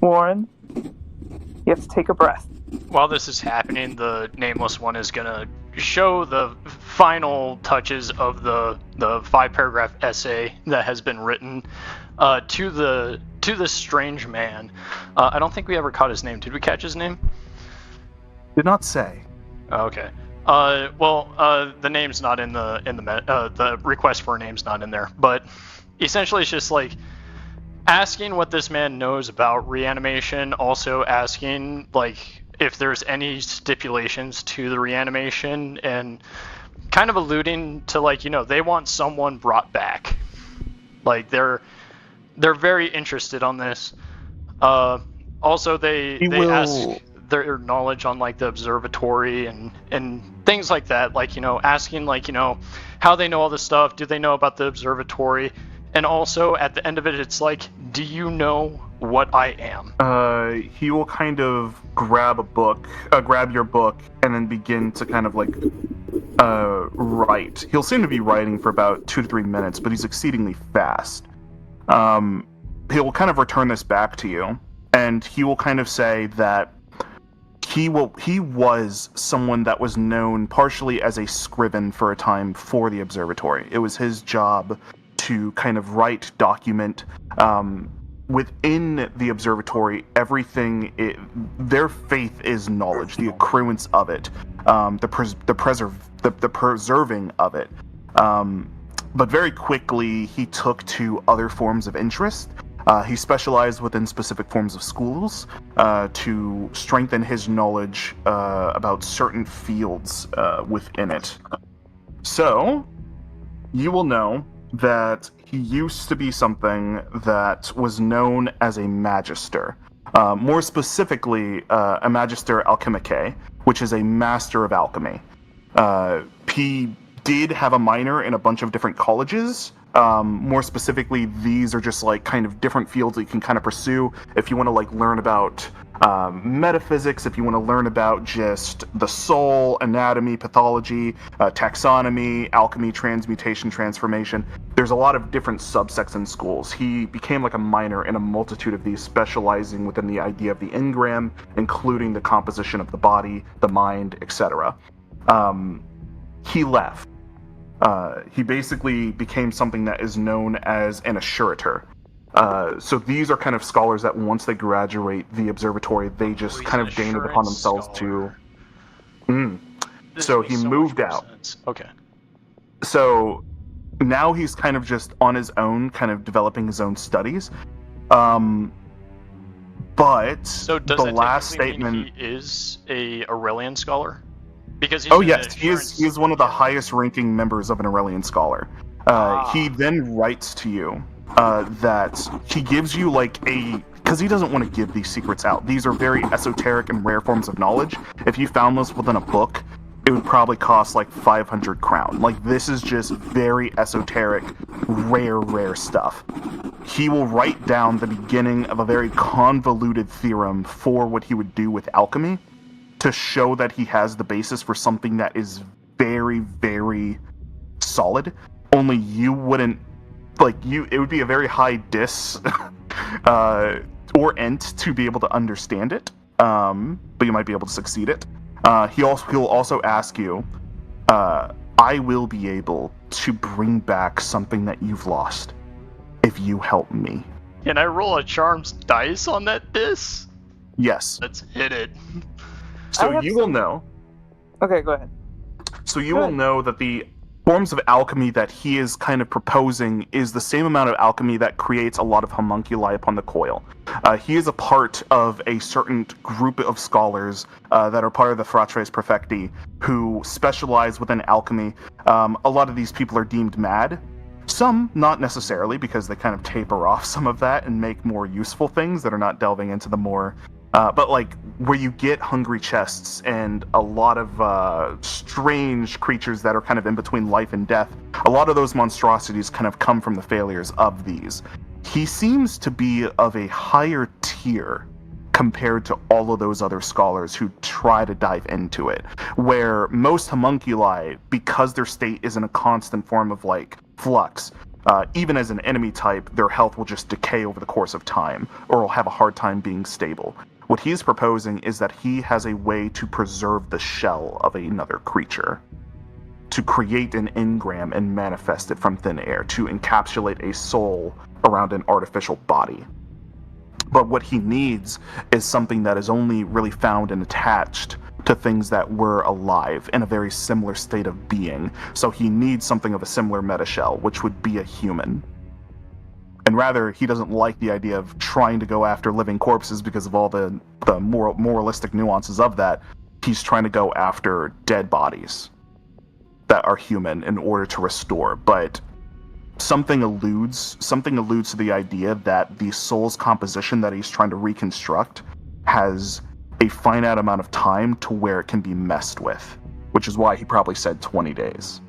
C: Warren, you have to take a breath.
D: While this is happening, the Nameless One is gonna show the final touches of the 5-paragraph essay that has been written to this strange man. I don't think we ever caught his name. Did we catch his name?
A: Did not say.
D: Okay. The name's not in the request for a name's not in there, but essentially it's just like asking what this man knows about reanimation, also asking like if there's any stipulations to the reanimation, and kind of alluding to like, you know, they want someone brought back. Like they're very interested on this. Also they ask their knowledge on like the observatory and things like that, like, you know, asking like, you know, how they know all this stuff, do they know about the observatory, and also at the end of it it's like, do you know what I am?
A: He will kind of grab your book and then begin to kind of like write. He'll seem to be writing for about 2 to 3 minutes, but he's exceedingly fast. He'll kind of return this back to you, and he will kind of say that he was someone that was known partially as a scriven for a time for the observatory. It was his job to kind of write, document, within the observatory, everything. Their faith is knowledge, the accruance of it, the preserving of it. But very quickly, he took to other forms of interest. He specialized within specific forms of schools to strengthen his knowledge about certain fields within it. So, you will know that he used to be something that was known as a magister. More specifically, a magister alchemicae, which is a master of alchemy. He did have a minor in a bunch of different colleges. More specifically, these are just like kind of different fields that you can kind of pursue if you want to like learn about metaphysics, if you want to learn about just the soul, anatomy, pathology, taxonomy, alchemy, transmutation, transformation. There's a lot of different subsects in schools. He became like a minor in a multitude of these, specializing within the idea of the engram, including the composition of the body, the mind, etc. He left. He basically became something that is known as an assurator. So these are kind of scholars that once they graduate the observatory, they just kind of gain it upon themselves to... So he moved out.
D: Okay.
A: So now he's kind of just on his own, kind of developing his own studies. But
D: so does
A: the last statement...
D: mean he is a Aurelian scholar? Because
A: oh yes, he is one of the highest ranking members of an Aurelian scholar. He then writes to you that he gives you like because he doesn't want to give these secrets out. These are very esoteric and rare forms of knowledge. If you found this within a book, it would probably cost like 500 crown. Like, this is just very esoteric, rare stuff. He will write down the beginning of a very convoluted theorem for what he would do with alchemy, to show that he has the basis for something that is very solid. Only you wouldn't, it would be a very high dis or ent to be able to understand it, but you might be able to succeed it. He'll also ask you, I will be able to bring back something that you've lost if you help me.
D: Can I roll a charms dice on that dis?
A: Yes.
D: Let's hit it.
A: So you will know.
C: Okay, go ahead.
A: So you will know that the forms of alchemy that he is kind of proposing is the same amount of alchemy that creates a lot of homunculi upon the coil. He is a part of a certain group of scholars that are part of the Fratres Perfecti who specialize within alchemy. A lot of these people are deemed mad. Some not necessarily, because they kind of taper off some of that and make more useful things that are not delving into the more... but like where you get hungry chests and a lot of strange creatures that are kind of in between life and death, a lot of those monstrosities kind of come from the failures of these. He seems to be of a higher tier compared to all of those other scholars who try to dive into it, where most homunculi, because their state is in a constant form of like flux, even as an enemy type, their health will just decay over the course of time, or will have a hard time being stable. What he's proposing is that he has a way to preserve the shell of another creature, to create an engram and manifest it from thin air, to encapsulate a soul around an artificial body. But what he needs is something that is only really found and attached to things that were alive in a very similar state of being. So he needs something of a similar metashell, which would be a human. And rather, he doesn't like the idea of trying to go after living corpses because of all the moralistic nuances of that. He's trying to go after dead bodies that are human in order to restore. But something alludes to the idea that the soul's composition that he's trying to reconstruct has a finite amount of time to where it can be messed with, which is why he probably said 20 days.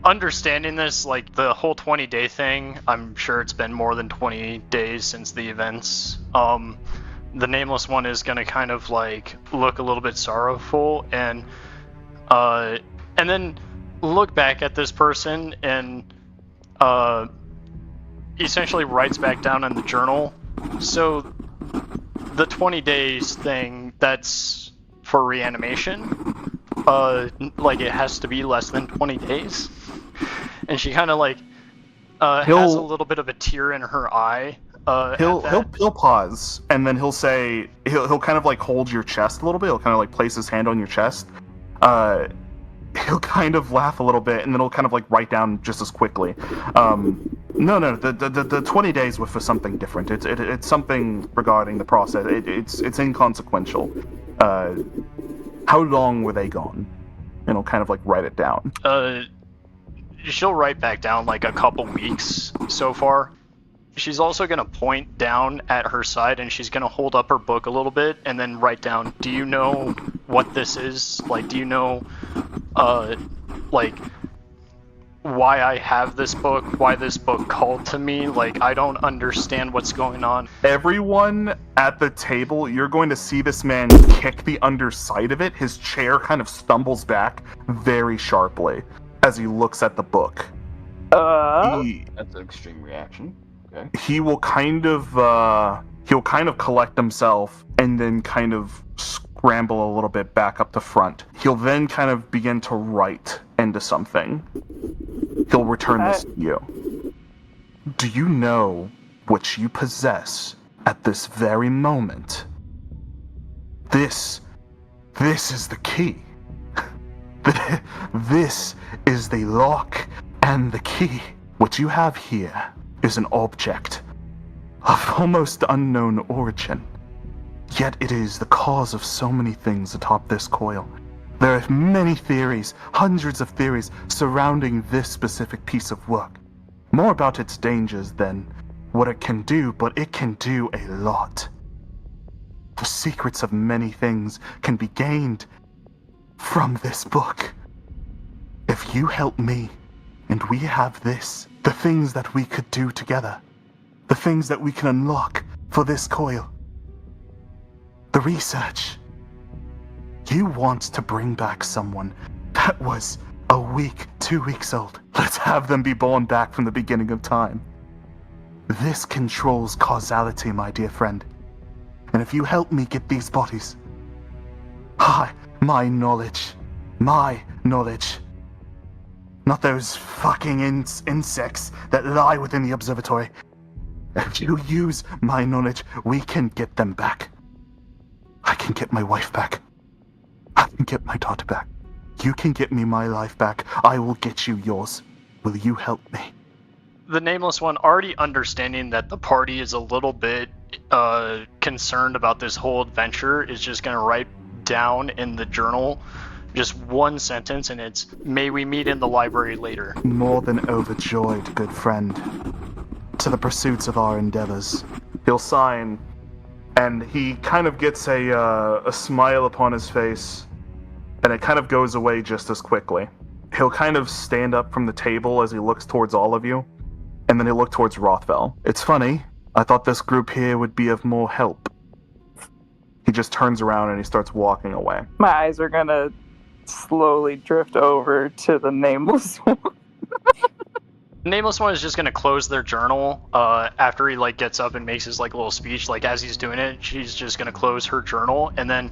D: Understanding this, like the whole 20-day thing, I'm sure it's been more than 20 days since the events. The Nameless One is going to kind of like look a little bit sorrowful, and and then look back at this person and essentially writes back down in the journal. So the 20 days thing, that's for reanimation. Like it has to be less than 20 days. And she kind of like has a little bit of a tear in her eye.
A: He'll pause, and then he'll say he'll kind of like hold your chest a little bit. He'll kind of like place his hand on your chest. He'll kind of laugh a little bit, and then he'll kind of like write down just as quickly. No, the 20 days were for something different. It's something regarding the process. It's inconsequential. How long were they gone? And he'll kind of like write it down.
D: She'll write back down like a couple weeks so far. She's also going to point down at her side, and she's going to hold up her book a little bit and then write down, do you know what this is? Like, do you know, like, why I have this book? Why this book called to me? Like, I don't understand what's going on.
A: Everyone at the table, you're going to see this man kick the underside of it. His chair kind of stumbles back very sharply as he looks at the book.
B: That's an extreme reaction. Okay.
A: He'll kind of collect himself and then kind of scramble a little bit back up the front. He'll then kind of begin to write into something. He'll return this to you. Do you know what you possess at this very moment? This is the key. This is the lock and the key. What you have here is an object of almost unknown origin. Yet it is the cause of so many things atop this coil. There are many theories, hundreds of theories, surrounding this specific piece of work. More about its dangers than what it can do, but it can do a lot. The secrets of many things can be gained from this book. If you help me, and we have this, the things that we could do together, the things that we can unlock for this coil, the research. You want to bring back someone that was a week, 2 weeks old. Let's have them be born back from the beginning of time. This controls causality, my dear friend. And if you help me get these bodies, my knowledge, not those fucking insects that lie within the observatory. If you use my knowledge, we can get them back. I can get my wife back. I can get my daughter back. You can get me my life back. I will get you yours. Will you help me?
D: The Nameless One, already understanding that the party is a little bit concerned about this whole adventure, is just going to write down in the journal just one sentence, and it's, "May we meet in the library later."
A: More than overjoyed, good friend. To the pursuits of our endeavors. He'll sign, and he kind of gets a smile upon his face, and it kind of goes away just as quickly. He'll kind of stand up from the table as he looks towards all of you, and then he'll look towards Wrothe. It's funny, I thought this group here would be of more help. He just turns around and he starts walking away.
C: My eyes are gonna slowly drift over to the Nameless One.
D: The Nameless One is just gonna close their journal after he like gets up and makes his like little speech. Like as he's doing it, she's just gonna close her journal, and then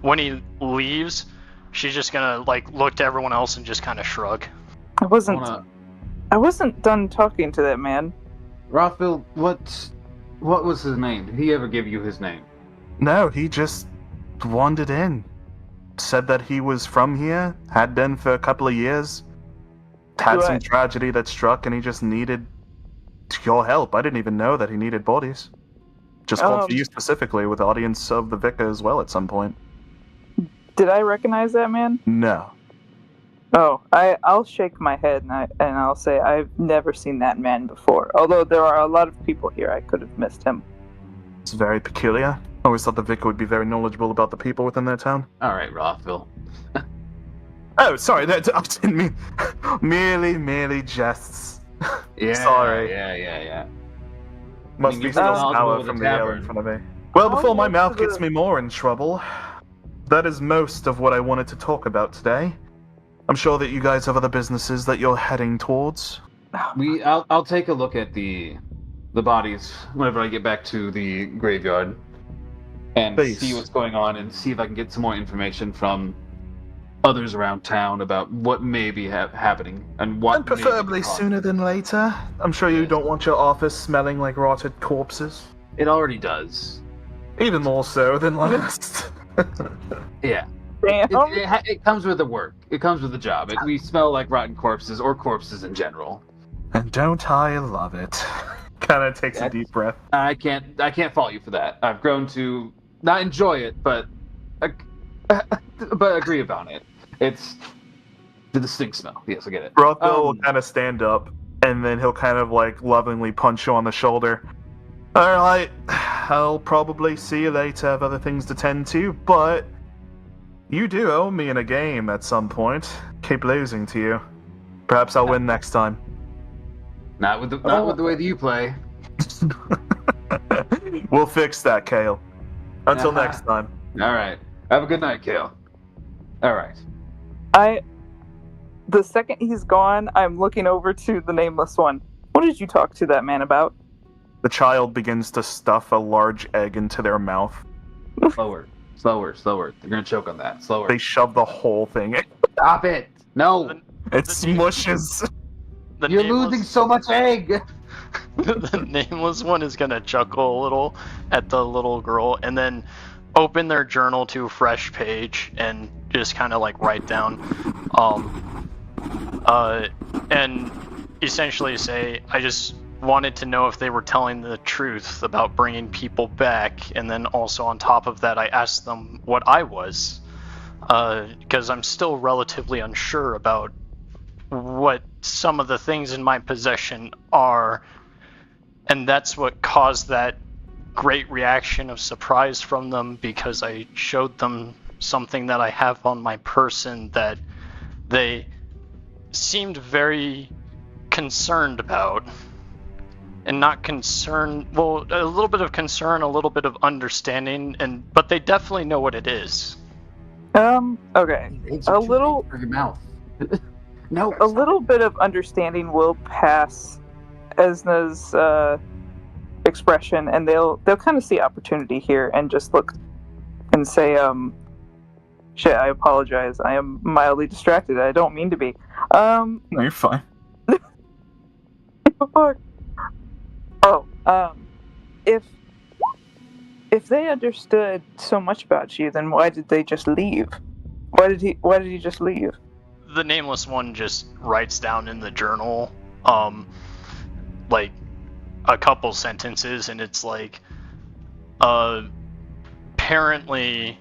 D: when he leaves, she's just gonna like look to everyone else and just kind of shrug.
C: I wasn't done talking to that man.
B: Rothville, what was his name? Did he ever give you his name?
A: No, he just wandered in. Said that he was from here, had been for a couple of years. Had some tragedy that struck, and he just needed your help. I didn't even know that he needed bodies. Just called for you specifically, with the audience of the vicar as well at some point.
C: Did I recognize that man?
A: No.
C: Oh, I'll shake my head and I'll say I've never seen that man before. Although there are a lot of people here, I could have missed him.
A: It's very peculiar. I always thought the vicar would be very knowledgeable about the people within their town.
B: Alright, Rothville.
A: Oh, sorry, I didn't mean... merely jests.
B: Yeah,
A: Sorry.
B: Yeah.
A: Must be still sour from the ale in front of me. Well, before my mouth gets me more in trouble, that is most of what I wanted to talk about today. I'm sure that you guys have other businesses that you're heading towards.
B: I'll take a look at the bodies whenever I get back to the graveyard and
A: Please.
B: see what's going on and see if I can get some more information from others around town about what may be happening and what.
A: And preferably sooner than later. I'm sure you don't want your office smelling like rotted corpses.
B: It already does.
A: Even more so than last.
B: Yeah.
C: Damn.
B: It comes with the work. It comes with the job. We smell like rotten corpses or corpses in general.
A: And don't I love it? Kind of takes a deep breath.
B: I can't fault you for that. I've grown to not enjoy it, but agree about it. It's the distinct smell. Yes, I get it.
A: Wrothe will kind of stand up, and then he'll kind of like lovingly punch you on the shoulder. All right, I'll probably see you later. I have other things to tend to, but you do owe me in a game at some point. Keep losing to you. Perhaps I'll win next time.
B: Not with the way that you play.
A: We'll fix that, Kale. Until next time.
B: All right. Have a good night, Kale. All right.
C: The second he's gone, I'm looking over to the nameless one. What did you talk to that man about?
A: The child begins to stuff a large egg into their mouth.
B: Slower. They're gonna choke on that. Slower.
A: They shove the whole thing in.
B: Stop it. No.
A: It smushes.
B: You're losing so much egg.
D: The nameless one is gonna chuckle a little at the little girl and then open their journal to a fresh page and just kind of like write down and essentially say, I just wanted to know if they were telling the truth about bringing people back, and then also on top of that I asked them what I was, because I'm still relatively unsure about what some of the things in my possession are, and that's what caused that great reaction of surprise from them, because I showed them something that I have on my person that they seemed very concerned about. And not concerned, well, a little bit of concern, a little bit of understanding, but they definitely know what it is.
C: Okay. A little
B: for your mouth. No.
C: A little bit of understanding will pass Esna's expression, and they'll kind of see opportunity here and just look and say, shit, I apologize. I am mildly distracted. I don't mean to be.
A: No, you're fine.
C: Fuck. If they understood so much about you, then why did they just leave? Why did he just leave?
D: The nameless one just writes down in the journal, like a couple sentences, and it's like, apparently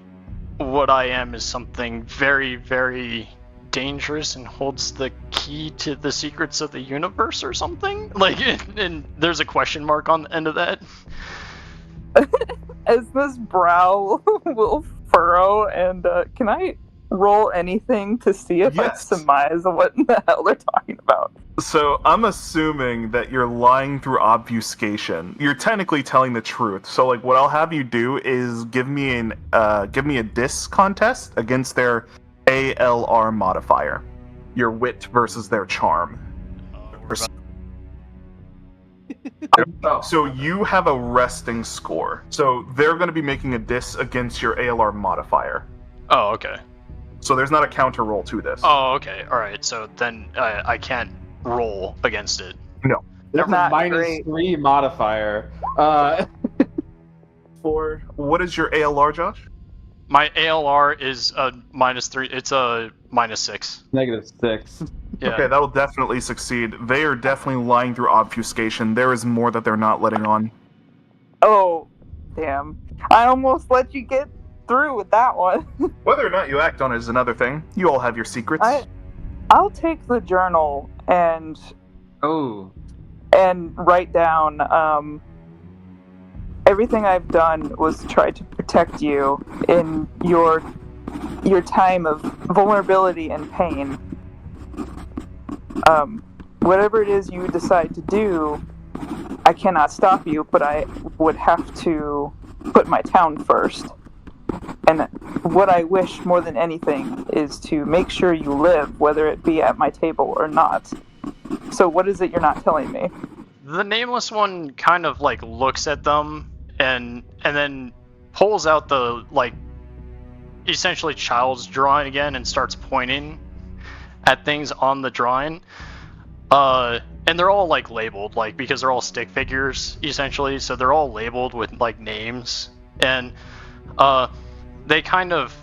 D: what I am is something very, very dangerous and holds the key to the secrets of the universe or something. Like, and there's a question mark on the end of that.
C: As this brow will furrow, and can I roll anything to see if I surmise what the hell they're talking about?
A: So I'm assuming that you're lying through obfuscation. You're technically telling the truth. So like, what I'll have you do is give me a dis contest against their ALR modifier. Your wit versus their charm. So you have a resting score. So they're going to be making a dis against your ALR modifier.
D: Oh, okay.
A: So there's not a counter roll to this.
D: Oh, okay. All right. So then I can't roll against it.
A: No.
B: That's a -3 modifier.
A: For what is your ALR, Josh?
D: My ALR is a -3. It's a -6.
B: -6.
D: Yeah.
A: Okay, that'll definitely succeed. They are definitely lying through obfuscation. There is more that they're not letting on.
C: Oh, damn. I almost let you get through with that one.
A: Whether or not you act on it is another thing. You all have your secrets.
C: I'll take the journal and write down everything I've done was try to protect you in your time of vulnerability and pain. Whatever it is you decide to do, I cannot stop you, but I would have to put my town first. And what I wish more than anything is to make sure you live, whether it be at my table or not. So what is it you're not telling me?
D: The nameless one kind of like looks at them and then pulls out the like essentially child's drawing again and starts pointing at things on the drawing. And they're all like labeled, like, because they're all stick figures essentially, so they're all labeled with like names. And they kind of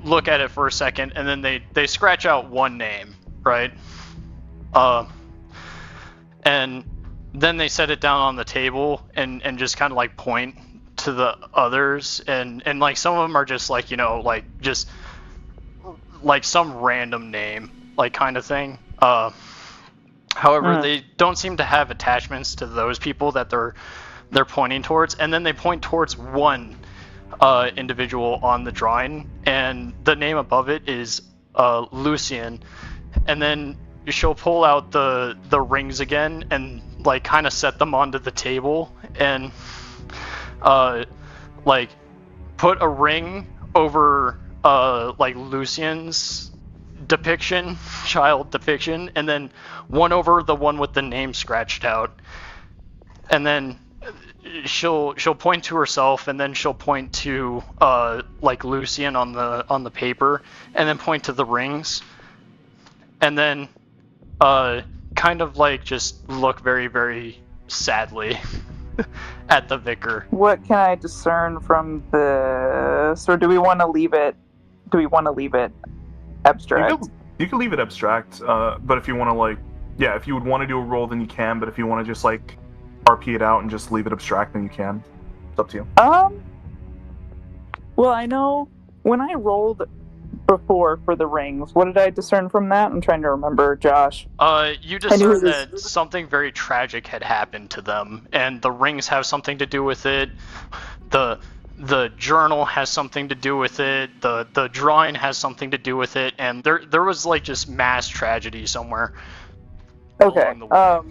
D: look at it for a second, and then they scratch out one name, right? And then they set it down on the table and just kind of like point to the others, and like some of them are just like, you know, like just like some random name, like kind of thing. However, they don't seem to have attachments to those people that they're pointing towards, and then they point towards one individual on the drawing, and the name above it is Lucian. And then she'll pull out the rings again and like kind of set them onto the table, and like put a ring over like Lucian's child depiction, and then one over the one with the name scratched out. And then she'll point to herself, and then she'll point to like Lucian on the paper, and then point to the rings, and then kind of like just look very, very sadly at the vicar.
C: What can I discern from this, or do we want to leave it? Do we want to leave it abstract?
A: You can leave it abstract, but if you want to like, yeah, if you would want to do a roll, then you can. But if you want to just like RP it out and just leave it abstract, then you can. It's up to you.
C: Well, I know when I rolled before for the rings, what did I discern from that? I'm trying to remember, Josh.
D: You discerned that something very tragic had happened to them, and the rings have something to do with it. The journal has something to do with it. The drawing has something to do with it, and there was like just mass tragedy somewhere.
C: Okay.
D: Along the way.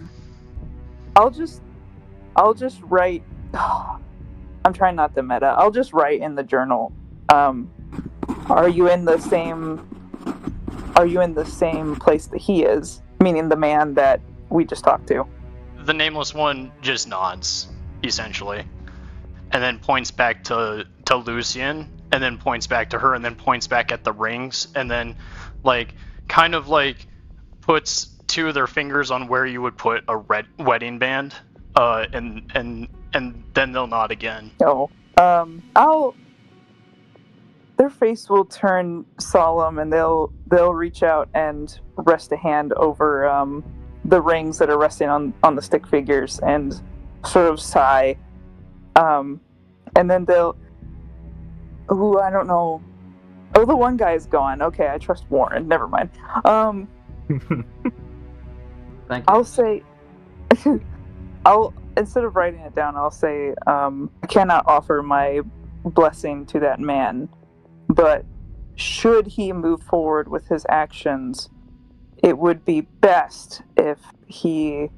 C: I'll just write. I'm trying not to meta. I'll just write in the journal. Are you in the same place that he is? Meaning the man that we just talked to.
D: The nameless one just nods, essentially, and then points back to Lucian, and then points back to her, and then points back at the rings, and then like kind of like puts two of their fingers on where you would put a red wedding band, and then they'll nod again.
C: No. Their face will turn solemn, and they'll reach out and rest a hand over the rings that are resting on the stick figures, and sort of sigh. And then they'll. Ooh, I don't know. Oh, the one guy's gone. Okay, I trust Warren. Never mind.
B: Thank you.
C: I'll say. Instead of writing it down, I'll say, I cannot offer my blessing to that man, but should he move forward with his actions, it would be best if he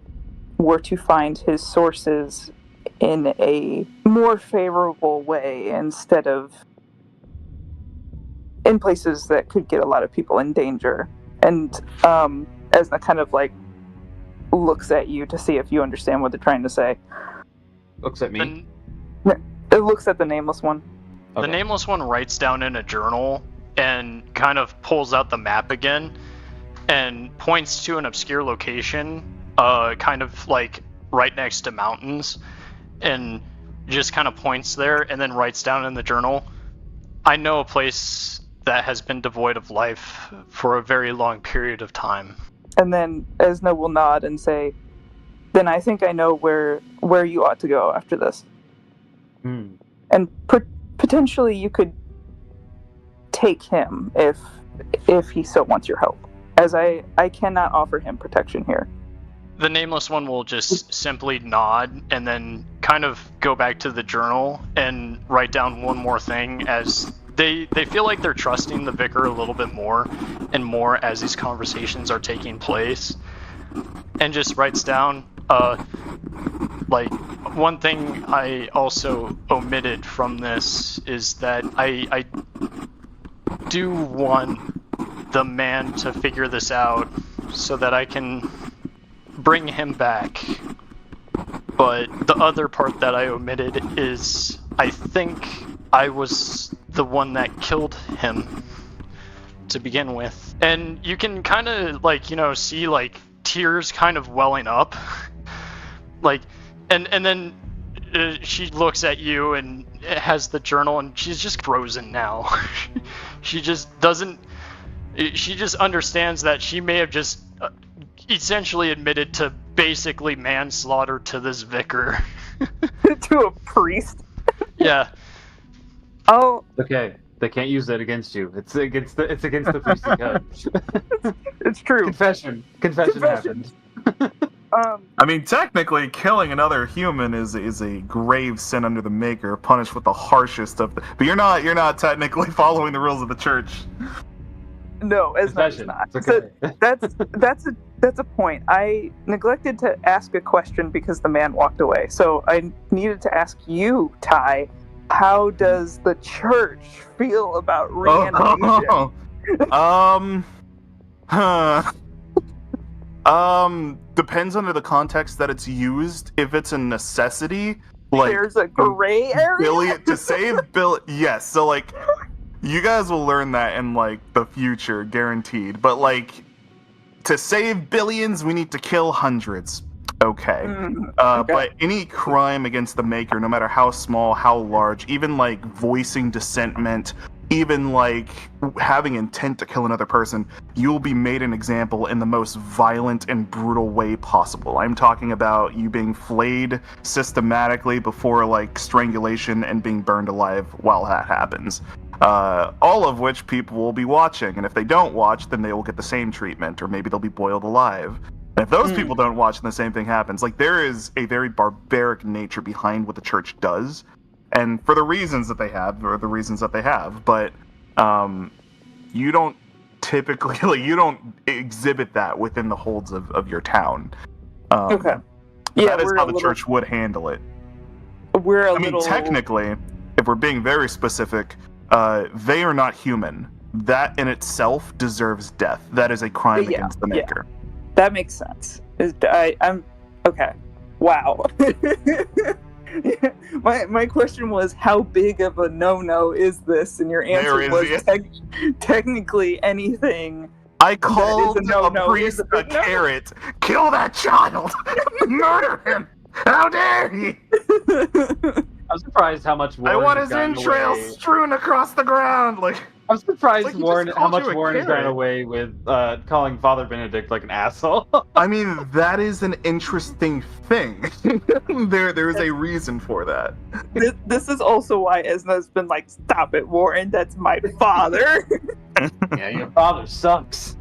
C: were to find his sources in a more favorable way instead of in places that could get a lot of people in danger. And as the kind of like looks at you to see if you understand what they're trying to say.
B: Looks at me.
C: It looks at the nameless one.
D: The
B: Okay.
D: nameless one writes down in a journal and kind of pulls out the map again and points to an obscure location, kind of like right next to mountains, and just kind of points there and then writes down in the journal, I know a place that has been devoid of life for a very long period of time.
C: And then Esna will nod and say, then I think I know where you ought to go after this. And potentially you could take him if he so wants your help, as I cannot offer him protection here.
D: The nameless one will just simply nod and then kind of go back to the journal and write down one more thing, as they feel like they're trusting the vicar a little bit more and more as these conversations are taking place, and just writes down like, one thing I also omitted from this is that I do want the man to figure this out so that I can bring him back. But the other part that I omitted is I think I was the one that killed him to begin with. And you can kind of, like, you know, see, like, tears kind of welling up. Like, and then she looks at you and has the journal, and she's just frozen now. She just understands that she may have just essentially admitted to basically manslaughter to this vicar.
C: To a priest.
D: Yeah.
C: Oh,
B: Okay, they can't use that against you. It's against the priestly code.
C: it's true.
B: Confession happened.
A: I mean, technically, killing another human is a grave sin under the Maker, punished with the harshest of the. But you're not technically following the rules of the church.
C: No, as much as
B: Confession.
C: not.
B: It's okay.
C: So that's a point. I neglected to ask a question because the man walked away. So I needed to ask you, Ty, how does the church feel about reanimation?
A: Depends under the context that it's used. If it's a necessity, like
C: There's a gray area.
A: to save Bill, yes. So like, you guys will learn that in like the future, guaranteed. But like, to save billions, we need to kill hundreds. Okay.
C: Okay.
A: But any crime against the Maker, no matter how small, how large, even like voicing dissentment, even like having intent to kill another person, you'll be made an example in the most violent and brutal way possible. I'm talking about you being flayed systematically before like strangulation and being burned alive while that happens. All of which people will be watching, and if they don't watch, then they will get the same treatment, or maybe they'll be boiled alive. And if those people don't watch and the same thing happens, like, there is a very barbaric nature behind what the church does, and for the reasons that they have, but you don't typically, like, you don't exhibit that within the holds of your town.
C: Okay. Yeah,
A: that is
C: we're
A: how
C: a
A: the
C: little-
A: church would handle it.
C: We're a
A: I mean,
C: little.
A: technically, if we're being very specific, they are not human. That in itself deserves death. That is a crime
C: Yeah,
A: against the Maker.
C: That makes sense. I'm okay. Wow. My question was, how big of a no-no is this? And your answer
A: There
C: was
A: is-
C: technically anything.
A: I called
C: a no-no,
A: a priest
C: is a big no.
A: carrot. Kill that child. Murder him. How dare he?
B: I'm surprised how much
A: I
B: Warren
A: want
B: has
A: his
B: gotten
A: entrails
B: away.
A: strewn across the ground. Like,
B: I'm surprised
A: Like, he
B: Warren
A: just
B: how
A: called
B: much
A: you a
B: Warren has gotten
A: carrot.
B: away with calling Father Benedict like an asshole.
A: I mean, that is an interesting thing. there is a reason for that.
C: This is also why Esna's been like, stop it, Warren, that's my father.
B: Yeah, your father sucks.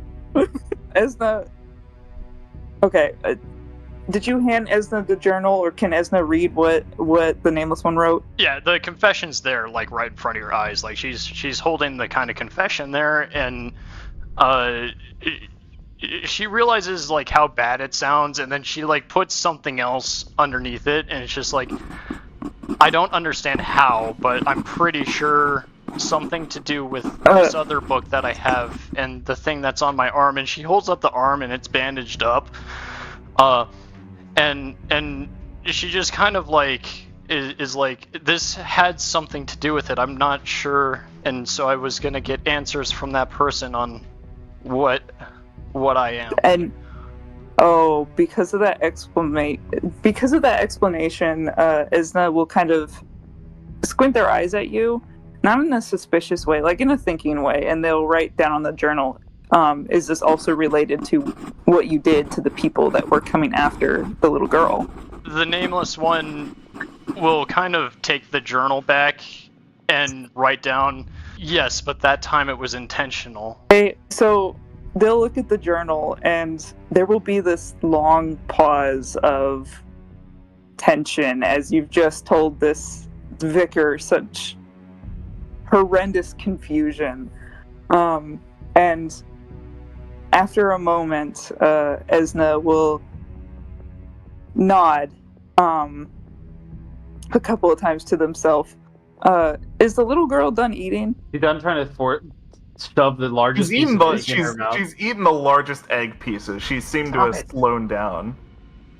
C: Esna. Okay. Did you hand Esna the journal, or can Esna read what the Nameless One wrote?
D: Yeah, the confession's there, like, right in front of your eyes. Like, she's holding the kind of confession there, and she realizes, like, how bad it sounds, and then she, like, puts something else underneath it, and it's just like, I don't understand how, but I'm pretty sure something to do with this other book that I have, and the thing that's on my arm, and she holds up the arm, and it's bandaged up. And she just kind of like is like, this had something to do with it. I'm not sure, and so I was gonna get answers from that person on what I am.
C: And because of that explanation, Esna will kind of squint their eyes at you, not in a suspicious way, like in a thinking way, and they'll write down on the journal, is this also related to what you did to the people that were coming after the little girl?
D: The Nameless One will kind of take the journal back and write down, yes, but that time it was intentional.
C: Okay, so they'll look at the journal, and there will be this long pause of tension as you've just told this vicar such horrendous confusion. And after a moment, Esna will nod a couple of times to themselves. Is the little girl done eating?
B: You done trying to shove the largest
A: She's
B: piece
A: eaten
B: of egg in her mouth?
A: she's eaten the largest egg pieces. She seemed to
C: Stop
A: have
C: it.
A: slowed down.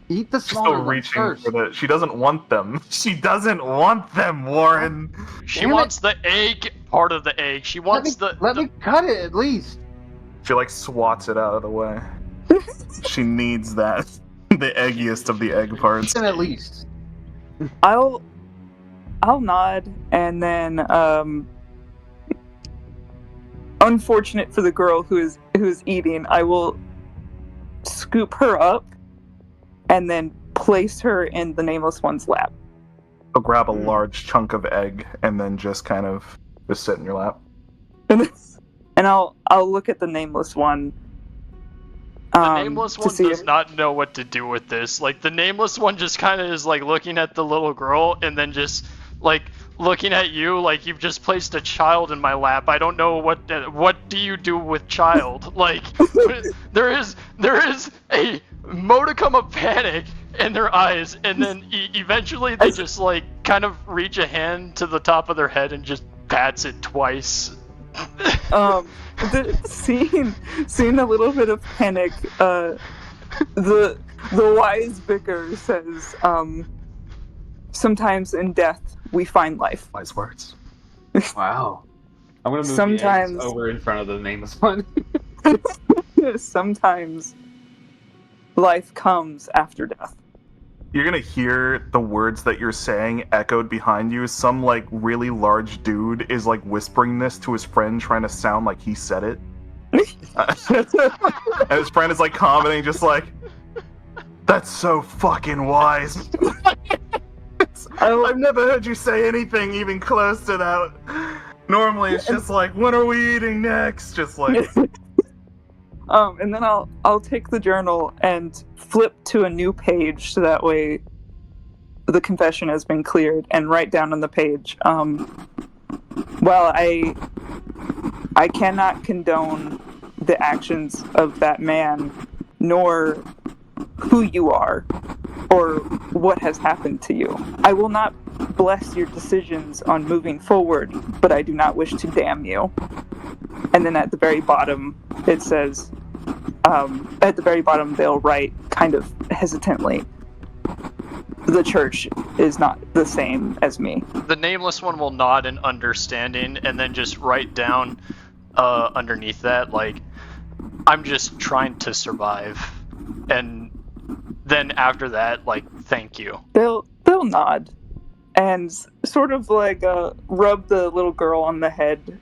B: Eat the
A: She's
B: smaller
A: still
B: one
A: reaching
B: first.
A: for the. She doesn't want them. She doesn't want them, Warren.
D: She
B: Damn
D: wants the egg part of the egg. She wants
B: Let me cut it at least.
A: She like swats it out of the way. She needs that. The eggiest of the egg parts.
B: At least.
C: I'll nod, and then unfortunate for the girl who's eating, I will scoop her up and then place her in the nameless one's lap.
A: She'll grab a large chunk of egg and then just kind of just sit in your lap.
C: And I'll look at the nameless one.
D: The nameless
C: to
D: one
C: see
D: does
C: if-
D: not know what to do with this. Like, the nameless one just kind of is, like, looking at the little girl and then just, like, looking at you like you've just placed a child in my lap. I don't know what do you do with child? Like, there is a modicum of panic in their eyes, and then eventually they just, like, kind of reach a hand to the top of their head and just pats it twice.
C: Seeing a little bit of panic, the wise vicar says, sometimes in death we find life.
A: Wise words.
B: Wow. I'm gonna move
C: Sometimes-
B: the eggs over in front of the nameless one.
C: Sometimes life comes after death.
A: You're gonna hear the words that you're saying echoed behind you. Some like really large dude is like whispering this to his friend, trying to sound like he said it. And his friend is like commenting, just like, "That's so fucking wise." I've never heard you say anything even close to that. Normally it's just like, "What are we eating next?" Just like.
C: And then I'll take the journal and flip to a new page so that way the confession has been cleared, and write down on the page, well, I cannot condone the actions of that man, nor who you are, or what has happened to you. I will not bless your decisions on moving forward, but I do not wish to damn you. And then at the very bottom, it says, at the very bottom, they'll write kind of hesitantly, the church is not the same as me.
D: The nameless one will nod in understanding and then just write down underneath that, like, I'm just trying to survive. And then after that, like, thank you.
C: They'll nod and sort of like rub the little girl on the head,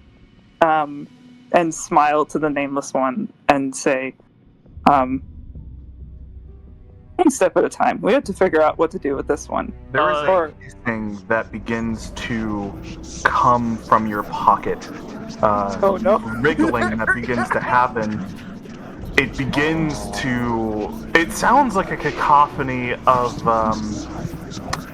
C: and smile to the nameless one and say, one step at a time. We have to figure out what to do with this one.
A: There is
C: Or-
A: a thing that begins to come from your pocket.
C: Oh, no.
A: Wriggling that begins to happen. It begins to. It sounds like a cacophony of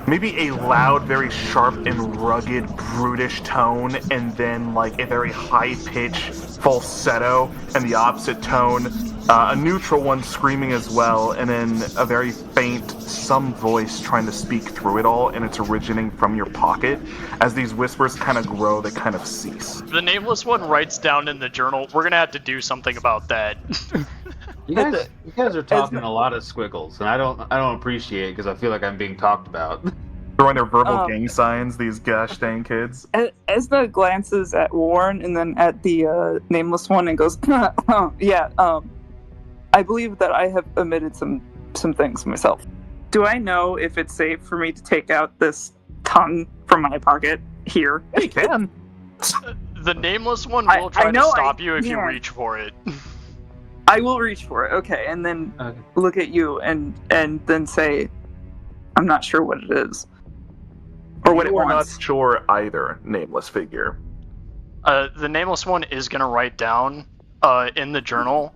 A: maybe a loud, very sharp and rugged, brutish tone, and then like a very high-pitched falsetto, and the opposite tone, a neutral one screaming as well, and then a very faint, some voice trying to speak through it all, and it's originating from your pocket. As these whispers kind of grow, they kind of cease.
D: The nameless one writes down in the journal, we're gonna have to do something about that.
B: You guys are talking a lot of squiggles, and I don't appreciate it because I feel like I'm being talked about.
A: Throwing their verbal gang signs, these gosh dang kids.
C: Esna glances at Warren and then at the nameless one and goes, yeah, I believe that I have omitted some things myself. Do I know if it's safe for me to take out this tongue from my pocket here?
A: You can.
D: The nameless one
C: I
D: will try to
C: know
D: stop
C: I
D: you if you
C: can.
D: reach for it.
C: I will reach for it, okay, and then
B: Okay.
C: look at you and then say, I'm not sure what it is. Or what it
A: You are
C: wants.
A: not sure either, nameless figure.
D: The nameless one is gonna write down in the journal,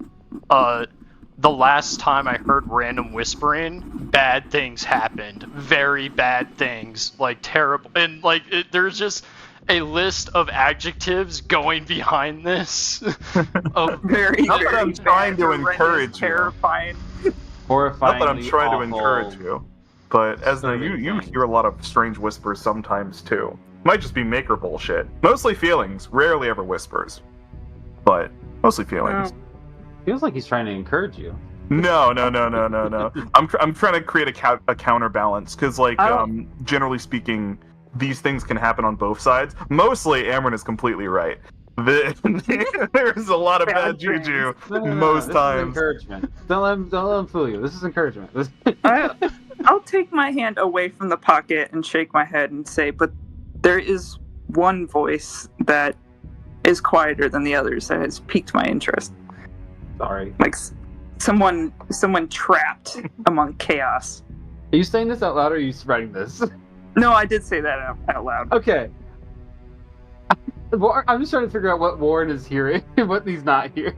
D: the last time I heard random whispering, bad things happened. Very bad things. Like, terrible. And, like, there's just a list of adjectives going behind this. Of,
C: Very,
A: Not that
C: very
A: I'm trying
C: bad,
A: to
C: horrendous,
A: encourage you.
C: terrifying.
A: Not
B: Horrifyingly
A: that I'm trying to
B: awful.
A: encourage you. but Esna,
B: So
A: you hear a lot of strange whispers sometimes too. Might just be maker bullshit. Mostly feelings, rarely ever whispers. But mostly feelings.
B: Feels like he's trying to encourage you.
A: No. I'm trying to create a counterbalance because, like, generally speaking, these things can happen on both sides. Mostly, Amryn is completely right. There's a lot of bad juju most
B: this
A: times.
B: Is encouragement. Don't let him fool you. This is encouragement.
C: I'll take my hand away from the pocket and shake my head and say, but there is one voice that is quieter than the others that has piqued my interest.
B: Sorry.
C: Like someone trapped among chaos.
B: Are you saying this out loud or are you writing this?
C: No, I did say that out loud.
B: Okay. I'm just trying to figure out what Warren is hearing and what he's not hearing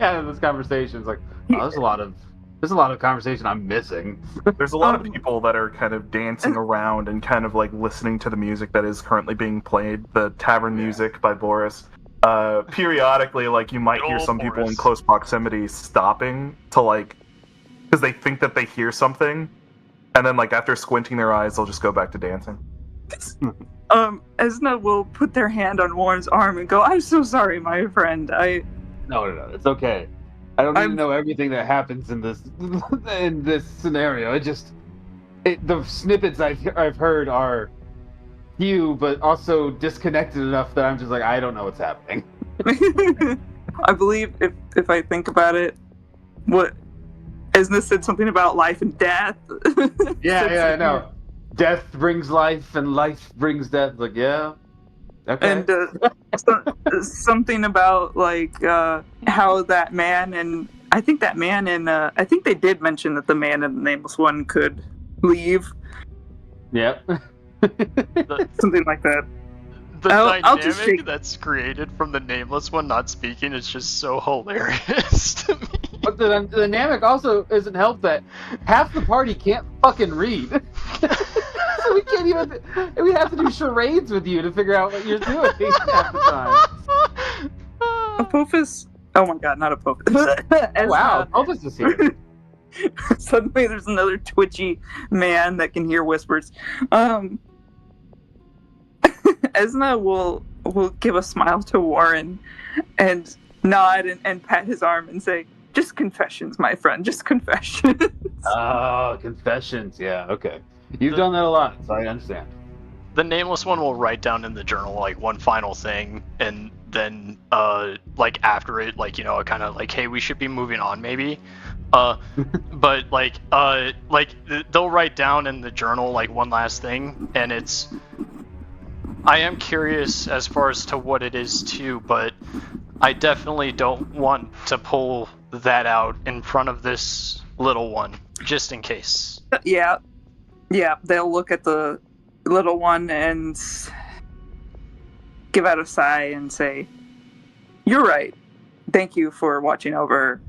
B: out of this conversation. It's like, oh, there's a lot of conversation I'm missing.
A: There's a lot of people that are kind of dancing around and kind of like listening to the music that is currently being played, the Tavern music by Boris. Periodically, like, you might hear some people in close proximity stopping to, like, because they think that they hear something, and then, like, after squinting their eyes, they'll just go back to dancing.
C: Esna will put their hand on Warren's arm and go, "I'm so sorry, my friend.
B: No, it's okay. I don't need to know everything that happens in this scenario. The snippets I've heard are few, but also disconnected enough that I'm just like, I don't know what's happening."
C: I believe if I think about it, what Esna said something about life and death.
B: Yeah, I know. Death brings life, and life brings death. Like, yeah, okay.
C: And something about like how that man and I think they did mention that the man and the nameless one could leave.
B: Yep.
C: Something like that.
D: The
C: I'll just
D: dynamic that's created from the nameless one not speaking is just so hilarious to me.
B: But the dynamic also isn't helped that half the party can't fucking read. So we can't even. We have to do charades with you to figure out what you're doing half the time.
C: Apophis. Oh my god, not Apophis.
B: Wow, Apophis is here.
C: Suddenly there's another twitchy man that can hear whispers. Esna will give a smile to Warren and nod and pat his arm and say, "Just confessions, my friend, just confessions."
B: Oh, confessions. Yeah, okay. You've done that a lot, so I understand.
D: The nameless one will write down in the journal like one final thing, and then like after it, like, you know, kind of like, hey, we should be moving on maybe. But like they'll write down in the journal like one last thing, and it's, I am curious as far as to what it is too, but I definitely don't want to pull that out in front of this little one, just in case.
C: Yeah, they'll look at the little one and give out a sigh and say, "You're right. Thank you for watching over her.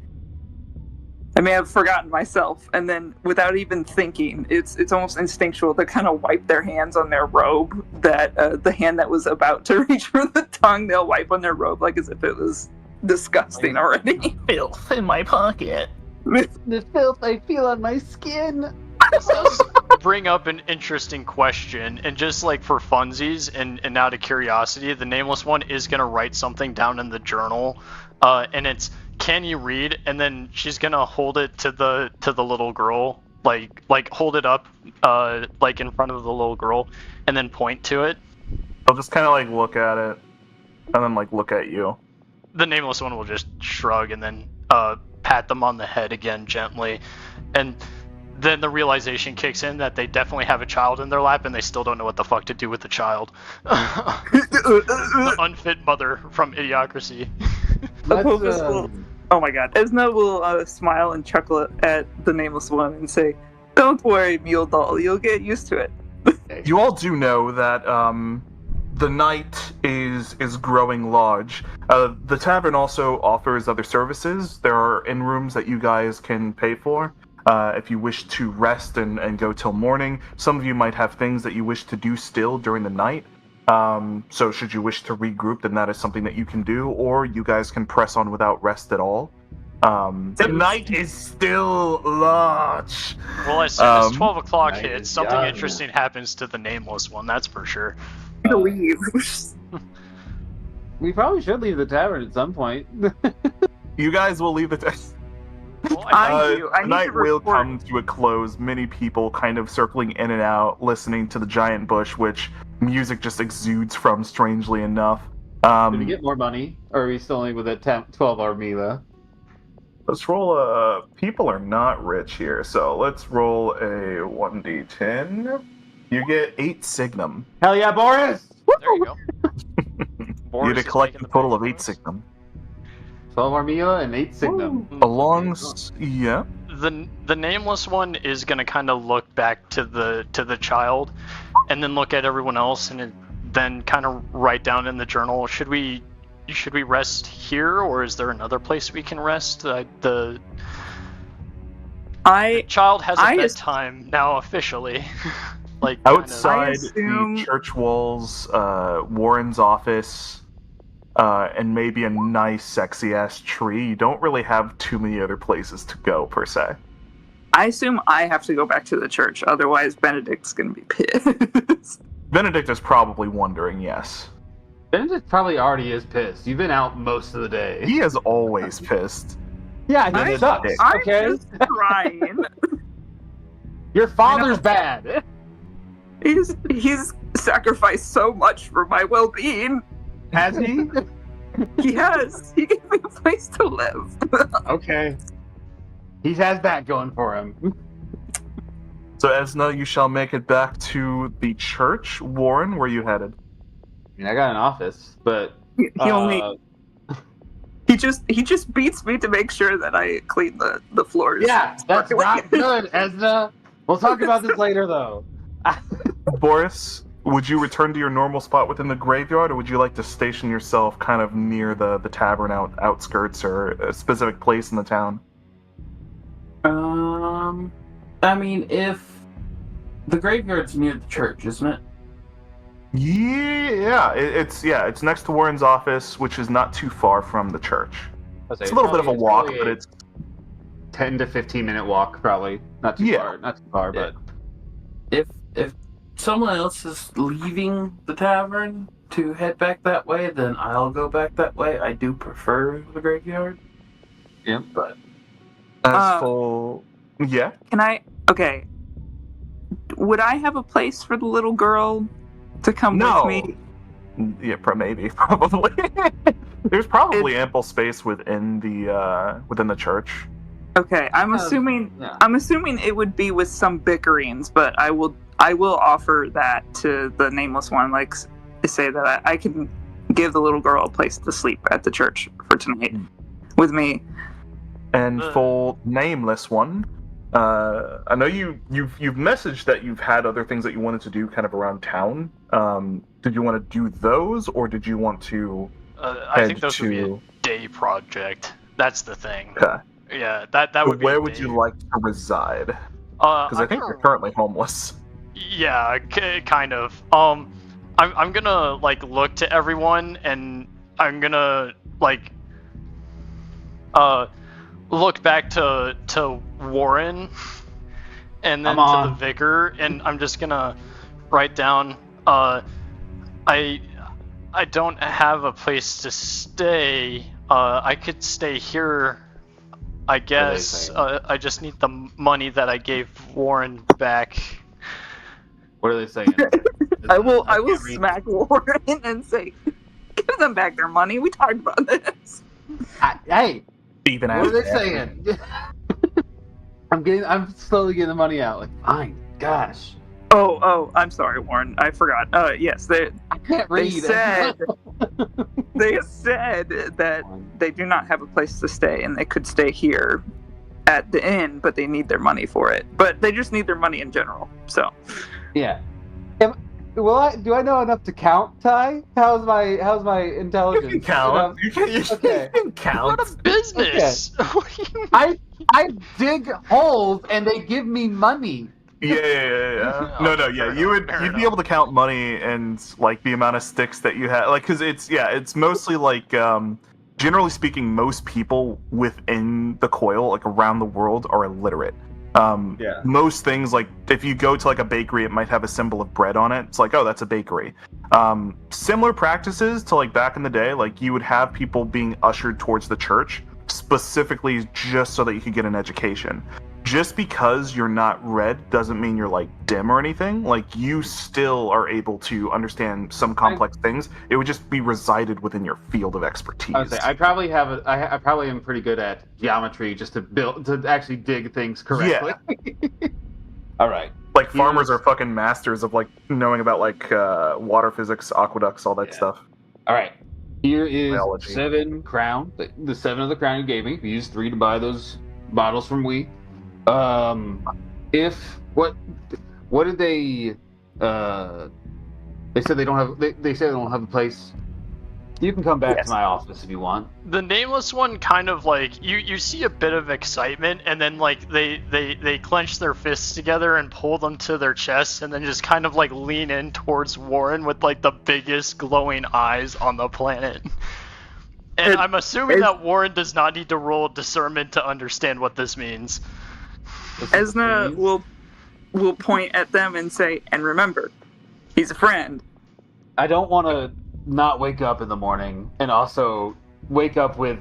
C: I may have forgotten myself." And then, without even thinking, it's almost instinctual to kind of wipe their hands on their robe. That the hand that was about to reach for the tongue, they'll wipe on their robe like as if it was disgusting already.
A: Filth in my pocket.
B: The filth I feel on my skin.
D: This does bring up an interesting question, and just like for funsies and out of curiosity, the nameless one is gonna write something down in the journal, and it's, "Can you read?" And then she's gonna hold it to the little girl, like hold it up, like in front of the little girl, and then point to it.
A: I'll just kind of like look at it, and then like look at you.
D: The nameless one will just shrug and then pat them on the head again gently, and then the realization kicks in that they definitely have a child in their lap and they still don't know what the fuck to do with the child. The unfit mother from Idiocracy.
C: Oh my god. Esna will smile and chuckle at the nameless one and say, "Don't worry, Mule Doll, you'll get used to it."
A: You all do know that the night is growing large. The tavern also offers other services. There are inn rooms that you guys can pay for. If you wish to rest and go till morning. Some of you might have things that you wish to do still during the night. So should you wish to regroup, then that is something that you can do, or you guys can press on without rest at all. The night is still large.
D: Well, as soon as 12 o'clock
B: Night
D: hits,
B: is
D: something
B: young.
D: interesting happens to the nameless one. That's for sure.
C: To leave.
B: We probably should leave the tavern at some point.
A: You guys will leave the
D: Well,
C: I do. I
A: the
C: need
A: night
C: to
A: will
C: report.
A: come to a close. Many people kind of circling in and out, listening to the giant bush, which music just exudes from, strangely enough.
B: Did we get more money? Or are we still only with that 12 Armila?
A: Let's roll people are not rich here, so let's roll a 1d10. You get 8 signum.
B: Hell yeah, Boris!
D: there you go.
A: You
D: Boris
A: get a
D: is
A: collective
D: making the
A: total
D: money
A: of
D: for
A: 8
D: us.
A: signum.
B: 12 Armila and 8 Signum.
A: Yeah.
D: The nameless one is gonna kind of look back to the child, and then look at everyone else, and then kind of write down in the journal. Should we rest here, or is there another place we can rest? The child has a bedtime now officially. Like
A: outside
C: assume-
A: the church walls, Warren's office, and maybe a nice, sexy-ass tree. You don't really have too many other places to go, per se.
C: I assume I have to go back to the church, otherwise Benedict's gonna be pissed.
A: Benedict is probably wondering, yes.
B: Benedict probably already is pissed. You've been out most of the day.
A: He is always pissed.
B: Yeah,
A: he
B: he
A: is
B: sucks.
A: dick.
C: I'm
B: Okay,
C: just trying.
B: your father's bad.
C: He's sacrificed so much for my well-being.
B: Has he?
C: He has. He gave me a place to live.
B: Okay. He has that going for him.
A: So, Esna, you shall make it back to the church. Warren, where you headed?
B: I mean, I got an office, but
C: He only he just beats me to make sure that I clean the floors.
B: yeah, that's not good, Esna. We'll talk about this later, though.
A: Boris, would you return to your normal spot within the graveyard, or would you like to station yourself kind of near the tavern outskirts, or a specific place in the town?
E: I mean, if the graveyard's near the church, isn't it?
A: Yeah, it's next to Warren's office, which is not too far from the church. It's a little bit of a walk, but it's
B: 10 to 15 minute walk, probably. Not too far, but
E: If someone else is leaving the tavern to head back that way, then I'll go back that way. I do prefer the graveyard.
B: yeah.
E: But
A: as for yeah.
C: Can I? Okay. Would I have a place for the little girl to come
A: No.
C: with me?
A: Yeah, maybe, probably. There's probably ample space within the church.
C: Okay, I'm assuming it would be with some bickerings, but I will offer that to the nameless one. Like, say that I can give the little girl a place to sleep at the church for tonight with me.
A: And for nameless one, I know you've messaged that you've had other things that you wanted to do kind of around town. Did you want to do those, or did you want to?
D: I think those would be a day project. That's the thing.
A: Okay.
D: Yeah, that would be.
A: Where would you like to reside? Because I think you're currently homeless.
D: Yeah, kind of. I'm gonna like look to everyone, and I'm gonna like look back to Warren, and then to the vicar, and I'm just gonna write down. I don't have a place to stay. I could stay here, I guess. I just need the money that I gave Warren back.
B: What are they saying?
C: I will smack Warren and say, "Give them back their money. We talked about this."
B: Hey,
A: Even
B: what are they saying? I'm slowly getting the money out. Like, fine, gosh.
C: Oh, I'm sorry, Warren. I forgot. Yes, I
B: can't read.
C: They said that they do not have a place to stay, and they could stay here at the inn, but they need their money for it. But they just need their money in general. So,
B: yeah. Do I know enough to count, Ty? How's my intelligence?
A: You can count. You can count.
D: What a business!
B: I dig holes and they give me money.
A: Yeah. No. Yeah, you'd be able to count money and like the amount of sticks that you have, like, because it's mostly like generally speaking, most people within the coil, like around the world, are illiterate.
F: Yeah.
A: Most things, like if you go to like a bakery, it might have a symbol of bread on it. It's like, oh, that's a bakery. Similar practices to like back in the day, like you would have people being ushered towards the church specifically just so that you could get an education. Just because you're not read doesn't mean you're like dim or anything. Like you still are able to understand some complex things. It would just be resided within your field of expertise.
B: I would say I probably have I probably am pretty good at geometry just to actually dig things correctly.
A: Yeah.
B: All right.
A: Like farmers are fucking masters of like knowing about like water physics, aqueducts, all that stuff.
B: All right. Here is
A: Biology.
B: 7 crown. The 7 of the crown you gave me. We used 3 to buy those bottles from we. If what did they said they don't have they said they don't have a place. You can come back to my office if you want.
D: The nameless one kind of like you see a bit of excitement, and then like they clench their fists together and pull them to their chests, and then just kind of like lean in towards Warren with like the biggest glowing eyes on the planet. And I'm assuming that Warren does not need to roll discernment to understand what this means.
C: Esna will point at them and say, and remember, he's a friend.
B: I don't want to not wake up in the morning and also wake up with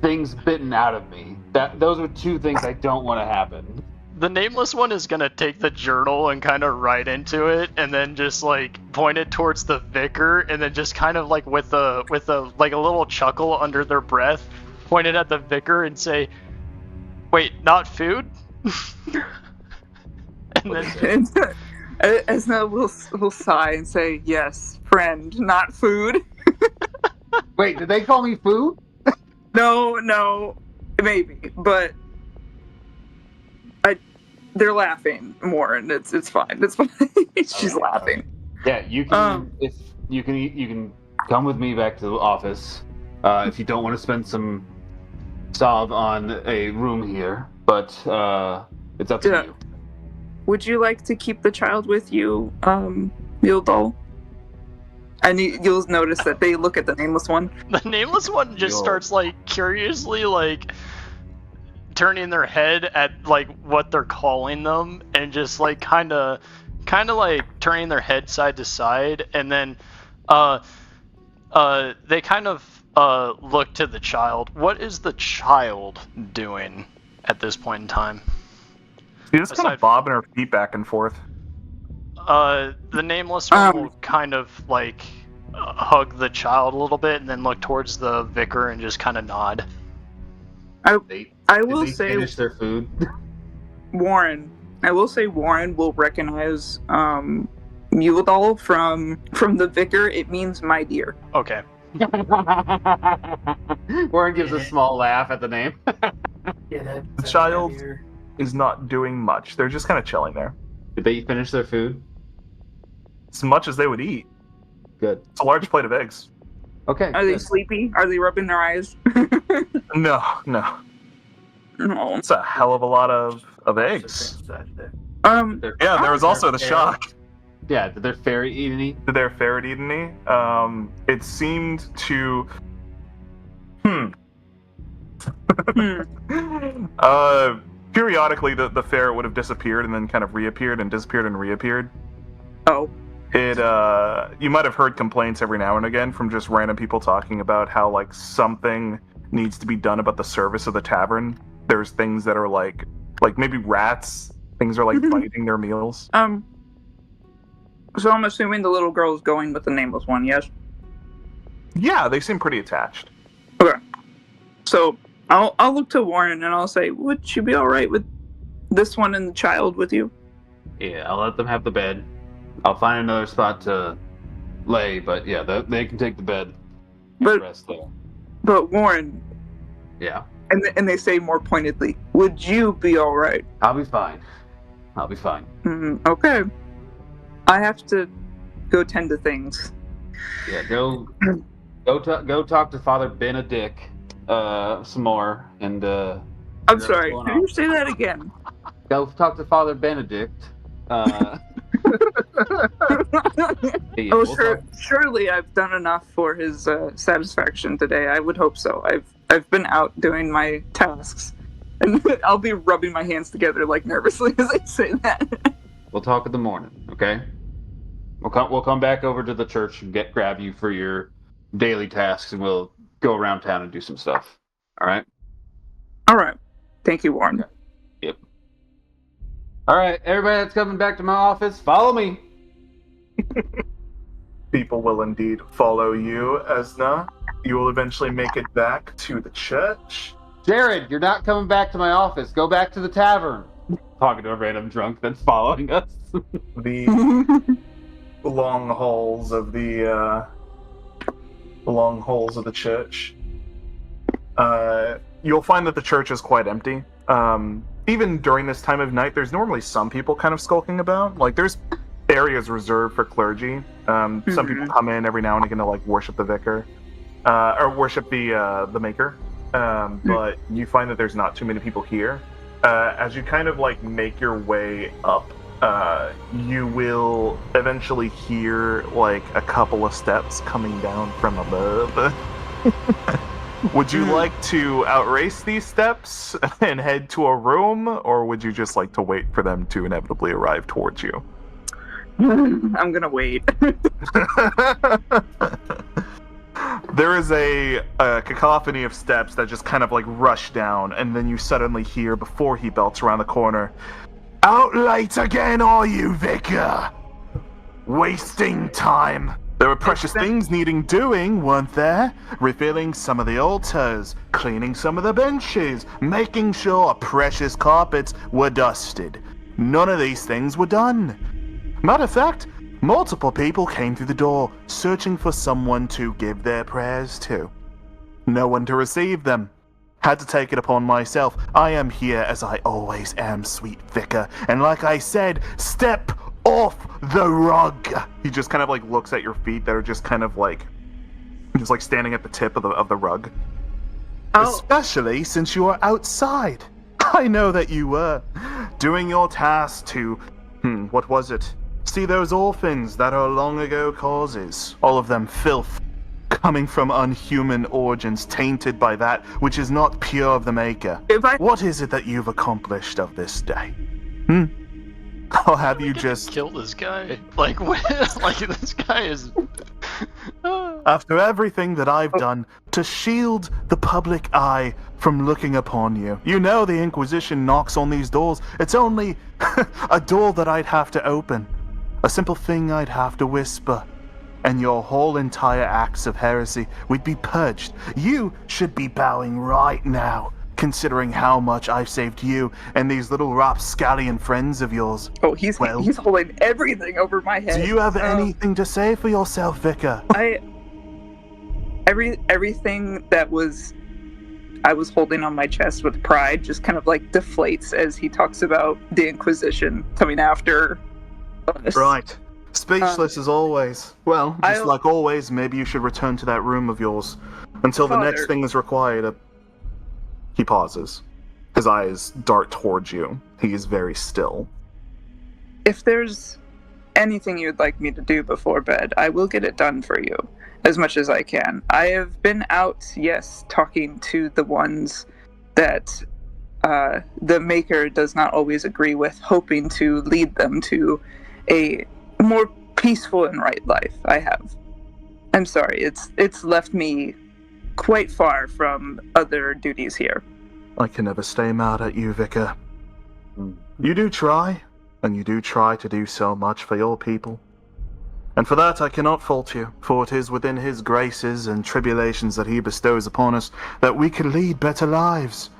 B: things bitten out of me. Those are 2 things I don't want to happen.
D: The nameless one is gonna take the journal and kind of write into it, and then just like point it towards the vicar, and then just kind of like with a like a little chuckle under their breath, point it at the vicar and say, "Wait, not food?" And then
C: Esna will sigh and say, "Yes, friend, not food."
B: Wait, did they call me food?
C: No, maybe, but they're laughing more, and it's fine. It's fine. She's laughing.
B: Yeah, you can. If you can come with me back to the office. If you don't want to spend some solve on a room here, but it's up to you.
C: Would you like to keep the child with you, Mule? And you'll notice that they look at the nameless one.
D: The nameless one just starts like curiously like turning their head at like what they're calling them, and just like kind of like turning their head side to side, and then they kind of look to the child. What is the child doing at this point in time?
A: She's just kind of bobbing her feet back and forth.
D: The nameless one will kind of like hug the child a little bit, and then look towards the vicar and just kind of nod.
C: I will say
B: finish their food.
C: Warren. I will say Warren will recognize Muledal from the vicar. It means my dear.
D: Okay.
B: Warren gives a small laugh at the name.
E: Yeah,
A: The child is not doing much. They're just kind of chilling there.
B: Did they finish their food?
A: As much as they would eat.
B: Good.
A: It's a large plate of eggs.
B: Okay.
C: Are they sleepy? Are they rubbing their eyes?
A: No.
C: No.
A: It's a hell of a lot of eggs.
C: Um.
A: Yeah, there was also the shock.
B: Yeah, did their fairy eat any?
A: Did their ferret eat any? It seemed to... Periodically, the ferret would have disappeared and then kind of reappeared and disappeared and reappeared.
C: Oh.
A: You might have heard complaints every now and again from just random people talking about how, like, something needs to be done about the service of the tavern. There's things that are like maybe rats. Things are like biting their meals.
C: So I'm assuming the little girl is going with the nameless one, yes?
A: Yeah, they seem pretty attached.
C: Okay. So I'll look to Warren and I'll say, would you be alright with this one and the child with you?
B: Yeah, I'll let them have the bed. I'll find another spot to lay, but yeah, they can take the bed.
C: But
B: Rest there.
C: But Warren.
B: Yeah.
C: And they say more pointedly, would you be alright?
B: I'll be fine. I'll be fine.
C: Okay. I have to go tend to things.
B: Yeah, go talk to Father Benedict some more, and
C: I'm sorry. Can you say that again?
B: Go talk to Father Benedict. Yeah,
C: Oh,
B: we'll talk.
C: surely I've done enough for his satisfaction today. I would hope so. I've been out doing my tasks, and I'll be rubbing my hands together like nervously as I say that.
B: We'll talk in the morning, okay? We'll come back over to the church and grab you for your daily tasks, and we'll go around town and do some stuff. All right?
C: All right. Thank you, Warren.
B: Okay. Yep. All right, everybody that's coming back to my office, follow me.
A: People will indeed follow you, Esna. You will eventually make it back to the church.
B: Jared, you're not coming back to my office. Go back to the tavern. Talking to a random drunk that's following us.
A: The long halls of the church. You'll find that the church is quite empty. Even during this time of night, there's normally some people kind of skulking about. Like, there's areas reserved for clergy. Some people come in every now and again to like worship the vicar, or worship the maker. But you find that there's not too many people here. As you kind of like make your way up, you will eventually hear like a couple of steps coming down from above. Would you like to outrace these steps and head to a room, or would you just like to wait for them to inevitably arrive towards you?
C: I'm gonna wait.
A: There is a cacophony of steps that just kind of like rush down, and then you suddenly hear, before he belts around the corner, "Out late again, are you, Vicar? Wasting time. There were precious things needing doing, weren't there? Refilling some of the altars, cleaning some of the benches, making sure precious carpets were dusted. None of these things were done. Matter of fact, multiple people came through the door, searching for someone to give their prayers to. No one to receive them. Had to take it upon myself. I am here as I always am, sweet Vicar, and like I said, step off the rug." He just kind of like looks at your feet that are just kind of like, just like standing at the tip of the rug.
C: Oh.
A: Especially since you are outside. I know that you were doing your task to, what was it? See those orphans that are long ago causes, all of them filth, coming from unhuman origins, tainted by that which is not pure of the Maker. What is it that you've accomplished of this day? Or have you just...
D: kill this guy? Like, what? Like, this guy is...
A: After everything that I've done to shield the public eye from looking upon you. You know the Inquisition knocks on these doors. It's only a door that I'd have to open. A simple thing I'd have to whisper. And your whole entire acts of heresy would be purged. You should be bowing right now, considering how much I've saved you and these little rapscallion friends of yours.
C: Oh, he's holding everything over my head.
A: Do you have anything to say for yourself, Vicar?
C: Everything that I was holding on my chest with pride just kind of like deflates as he talks about the Inquisition coming after us.
A: Right. Speechless as always. Well, just like always, maybe you should return to that room of yours until the next thing is required. He pauses. His eyes dart towards you. He is very still.
C: If there's anything you'd like me to do before bed, I will get it done for you, as much as I can. I have been out, yes, talking to the ones that the Maker does not always agree with, hoping to lead them to a more peaceful and right life. I have. I'm sorry, it's left me quite far from other duties here.
A: I can never stay mad at you, Vicar. You do try, and you do try to do so much for your people. And for that I cannot fault you, for it is within his graces and tribulations that he bestows upon us that we can lead better lives.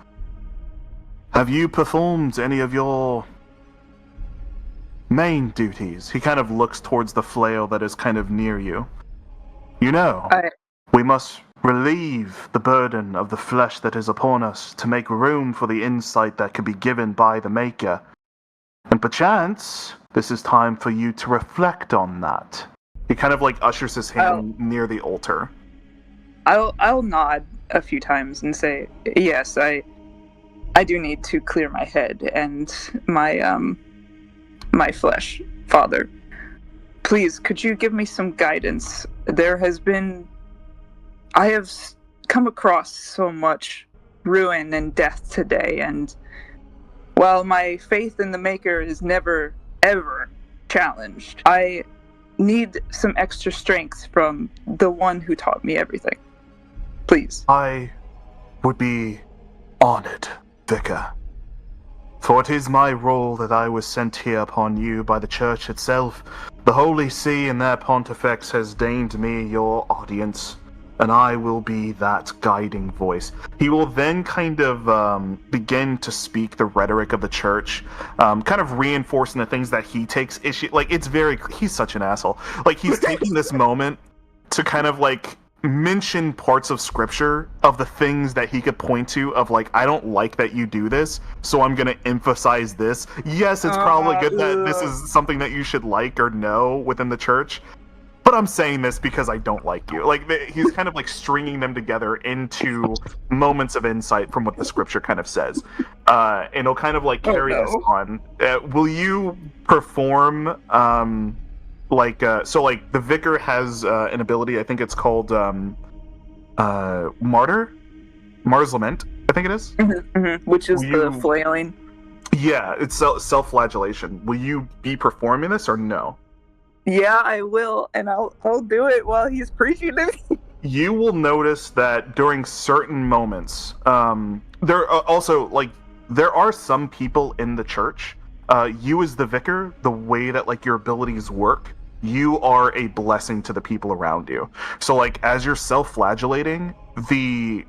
A: Have you performed any of your main duties? He kind of looks towards the flail that is kind of near you. You know, we must relieve the burden of the flesh that is upon us to make room for the insight that can be given by the Maker. And perchance, this is time for you to reflect on that. He kind of like ushers his hand near the altar.
C: I'll nod a few times and say, yes, I do need to clear my head and my flesh, Father. Please, could you give me some guidance? I have come across so much ruin and death today, and while my faith in the Maker is never, ever challenged, I need some extra strength from the one who taught me everything. Please.
A: I would be honored, Vicar. For it is my role that I was sent here upon you by the Church itself. The Holy See and their Pontifex has deigned me your audience, and I will be that guiding voice. He will then kind of begin to speak the rhetoric of the Church, kind of reinforcing the things that he takes issue. Like, he's such an asshole. Like, he's taking this moment to kind of, like, mention parts of scripture of the things that he could point to of like, I don't like that you do this, so I'm gonna emphasize this. Yes, it's probably good that this is something that you should like or know within the church, but I'm saying this because I don't like you. Like, he's kind of like stringing them together into moments of insight from what the scripture kind of says, and he'll kind of like carry this on. Will you perform so the vicar has an ability, I think it's called Martyr's Lament, I think it is.
C: Which is the flailing.
A: Yeah, it's self-flagellation. Will you be performing this or no?
C: Yeah, I will, and I'll do it while he's preaching to me.
A: You will notice that during certain moments, there are some people in the church. You as the vicar, the way that like your abilities work, you are a blessing to the people around you. So like as you're self-flagellating, the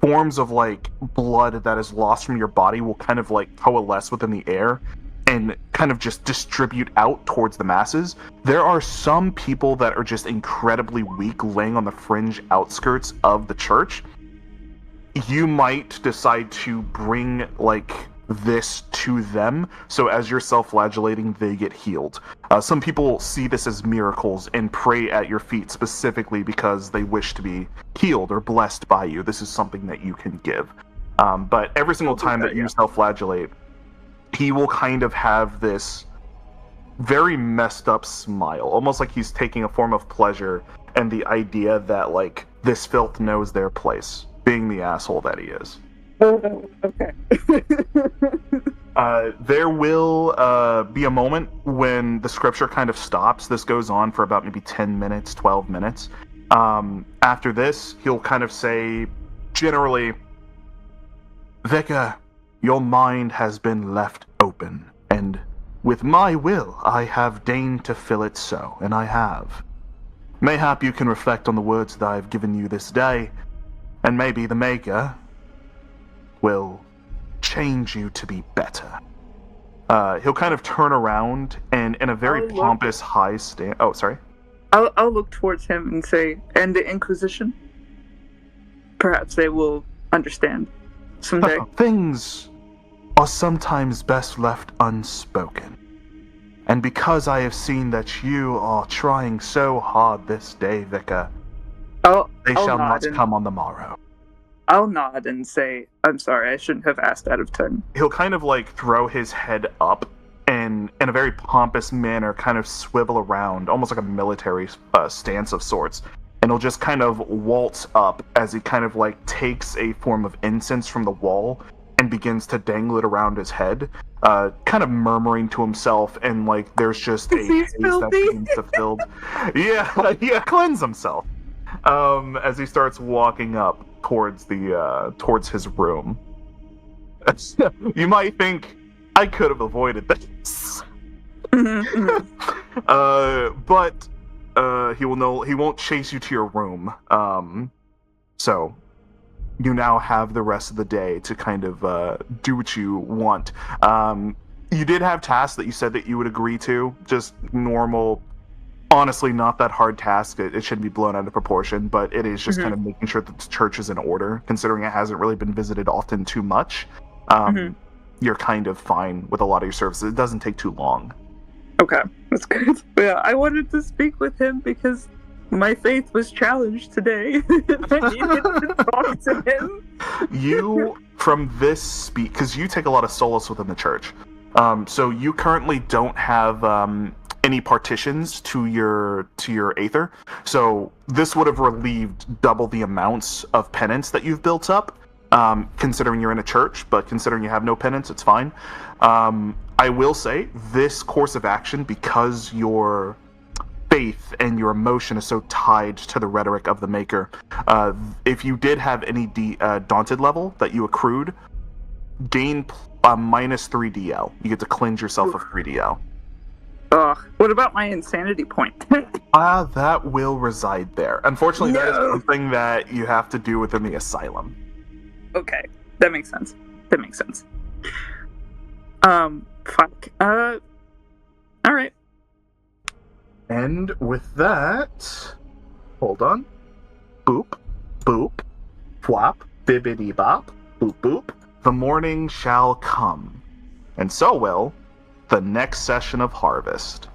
A: forms of like blood that is lost from your body will kind of like coalesce within the air and kind of just distribute out towards the masses. There are some people that are just incredibly weak, laying on the fringe outskirts of the church. You might decide to bring like this to them, so as you're self-flagellating, they get healed. Some people see this as miracles and pray at your feet specifically because they wish to be healed or blessed by you. This is something that you can give. But every single time that you self-flagellate, he will kind of have this very messed up smile, almost like he's taking a form of pleasure and the idea that like this filth knows their place, being the asshole that he is.
C: Okay.
A: There will be a moment when the scripture kind of stops. This goes on for about maybe 10 minutes, 12 minutes. After this, he'll kind of say, generally, Vicar, your mind has been left open, and with my will, I have deigned to fill it so, and I have. Mayhap you can reflect on the words that I have given you this day, and maybe the Maker will change you to be better. He'll kind of turn around and in a very pompous high stand. Oh, sorry.
C: I'll look towards him and say, and the Inquisition? Perhaps they will understand someday.
A: Things are sometimes best left unspoken. And because I have seen that you are trying so hard this day, Vicar, they shall not come on the morrow.
C: I'll nod and say, I'm sorry, I shouldn't have asked out of 10.
A: He'll kind of like throw his head up and in a very pompous manner kind of swivel around, almost like a military stance of sorts. And he'll just kind of waltz up as he kind of like takes a form of incense from the wall and begins to dangle it around his head, kind of murmuring to himself, and like there's just a haze that begins to fill. Yeah, cleanse himself. As he starts walking up towards his room. You might think I could have avoided this, but he won't chase you to your room. So you now have the rest of the day to kind of do what you want. You did have tasks that you said that you would agree to, just normal. Honestly, not that hard task. It shouldn't be blown out of proportion, but it is just kind of making sure that the church is in order, considering it hasn't really been visited often too much. You're kind of fine with a lot of your services. It doesn't take too long.
C: Okay, that's good. Yeah, I wanted to speak with him because my faith was challenged today. I needed to talk to him.
A: You, from this speak, because you take a lot of solace within the church, so you currently don't have any partitions to your aether. So this would have relieved double the amounts of penance that you've built up. Considering you're in a church, but considering you have no penance, it's fine. I will say this course of action, because your faith and your emotion is so tied to the rhetoric of the maker. If you did have any daunted level that you accrued, gain minus 3 DL. You get to cleanse yourself of 3 DL.
C: Ugh. What about my insanity point?
A: That will reside there. Unfortunately, that is
C: No.
A: something that you have to do within the asylum.
C: Okay, that makes sense. Fuck. All right.
A: And with that, hold on. Boop, boop, flop, bibbidi bop, boop boop. The morning shall come, and so will the next session of Harvest.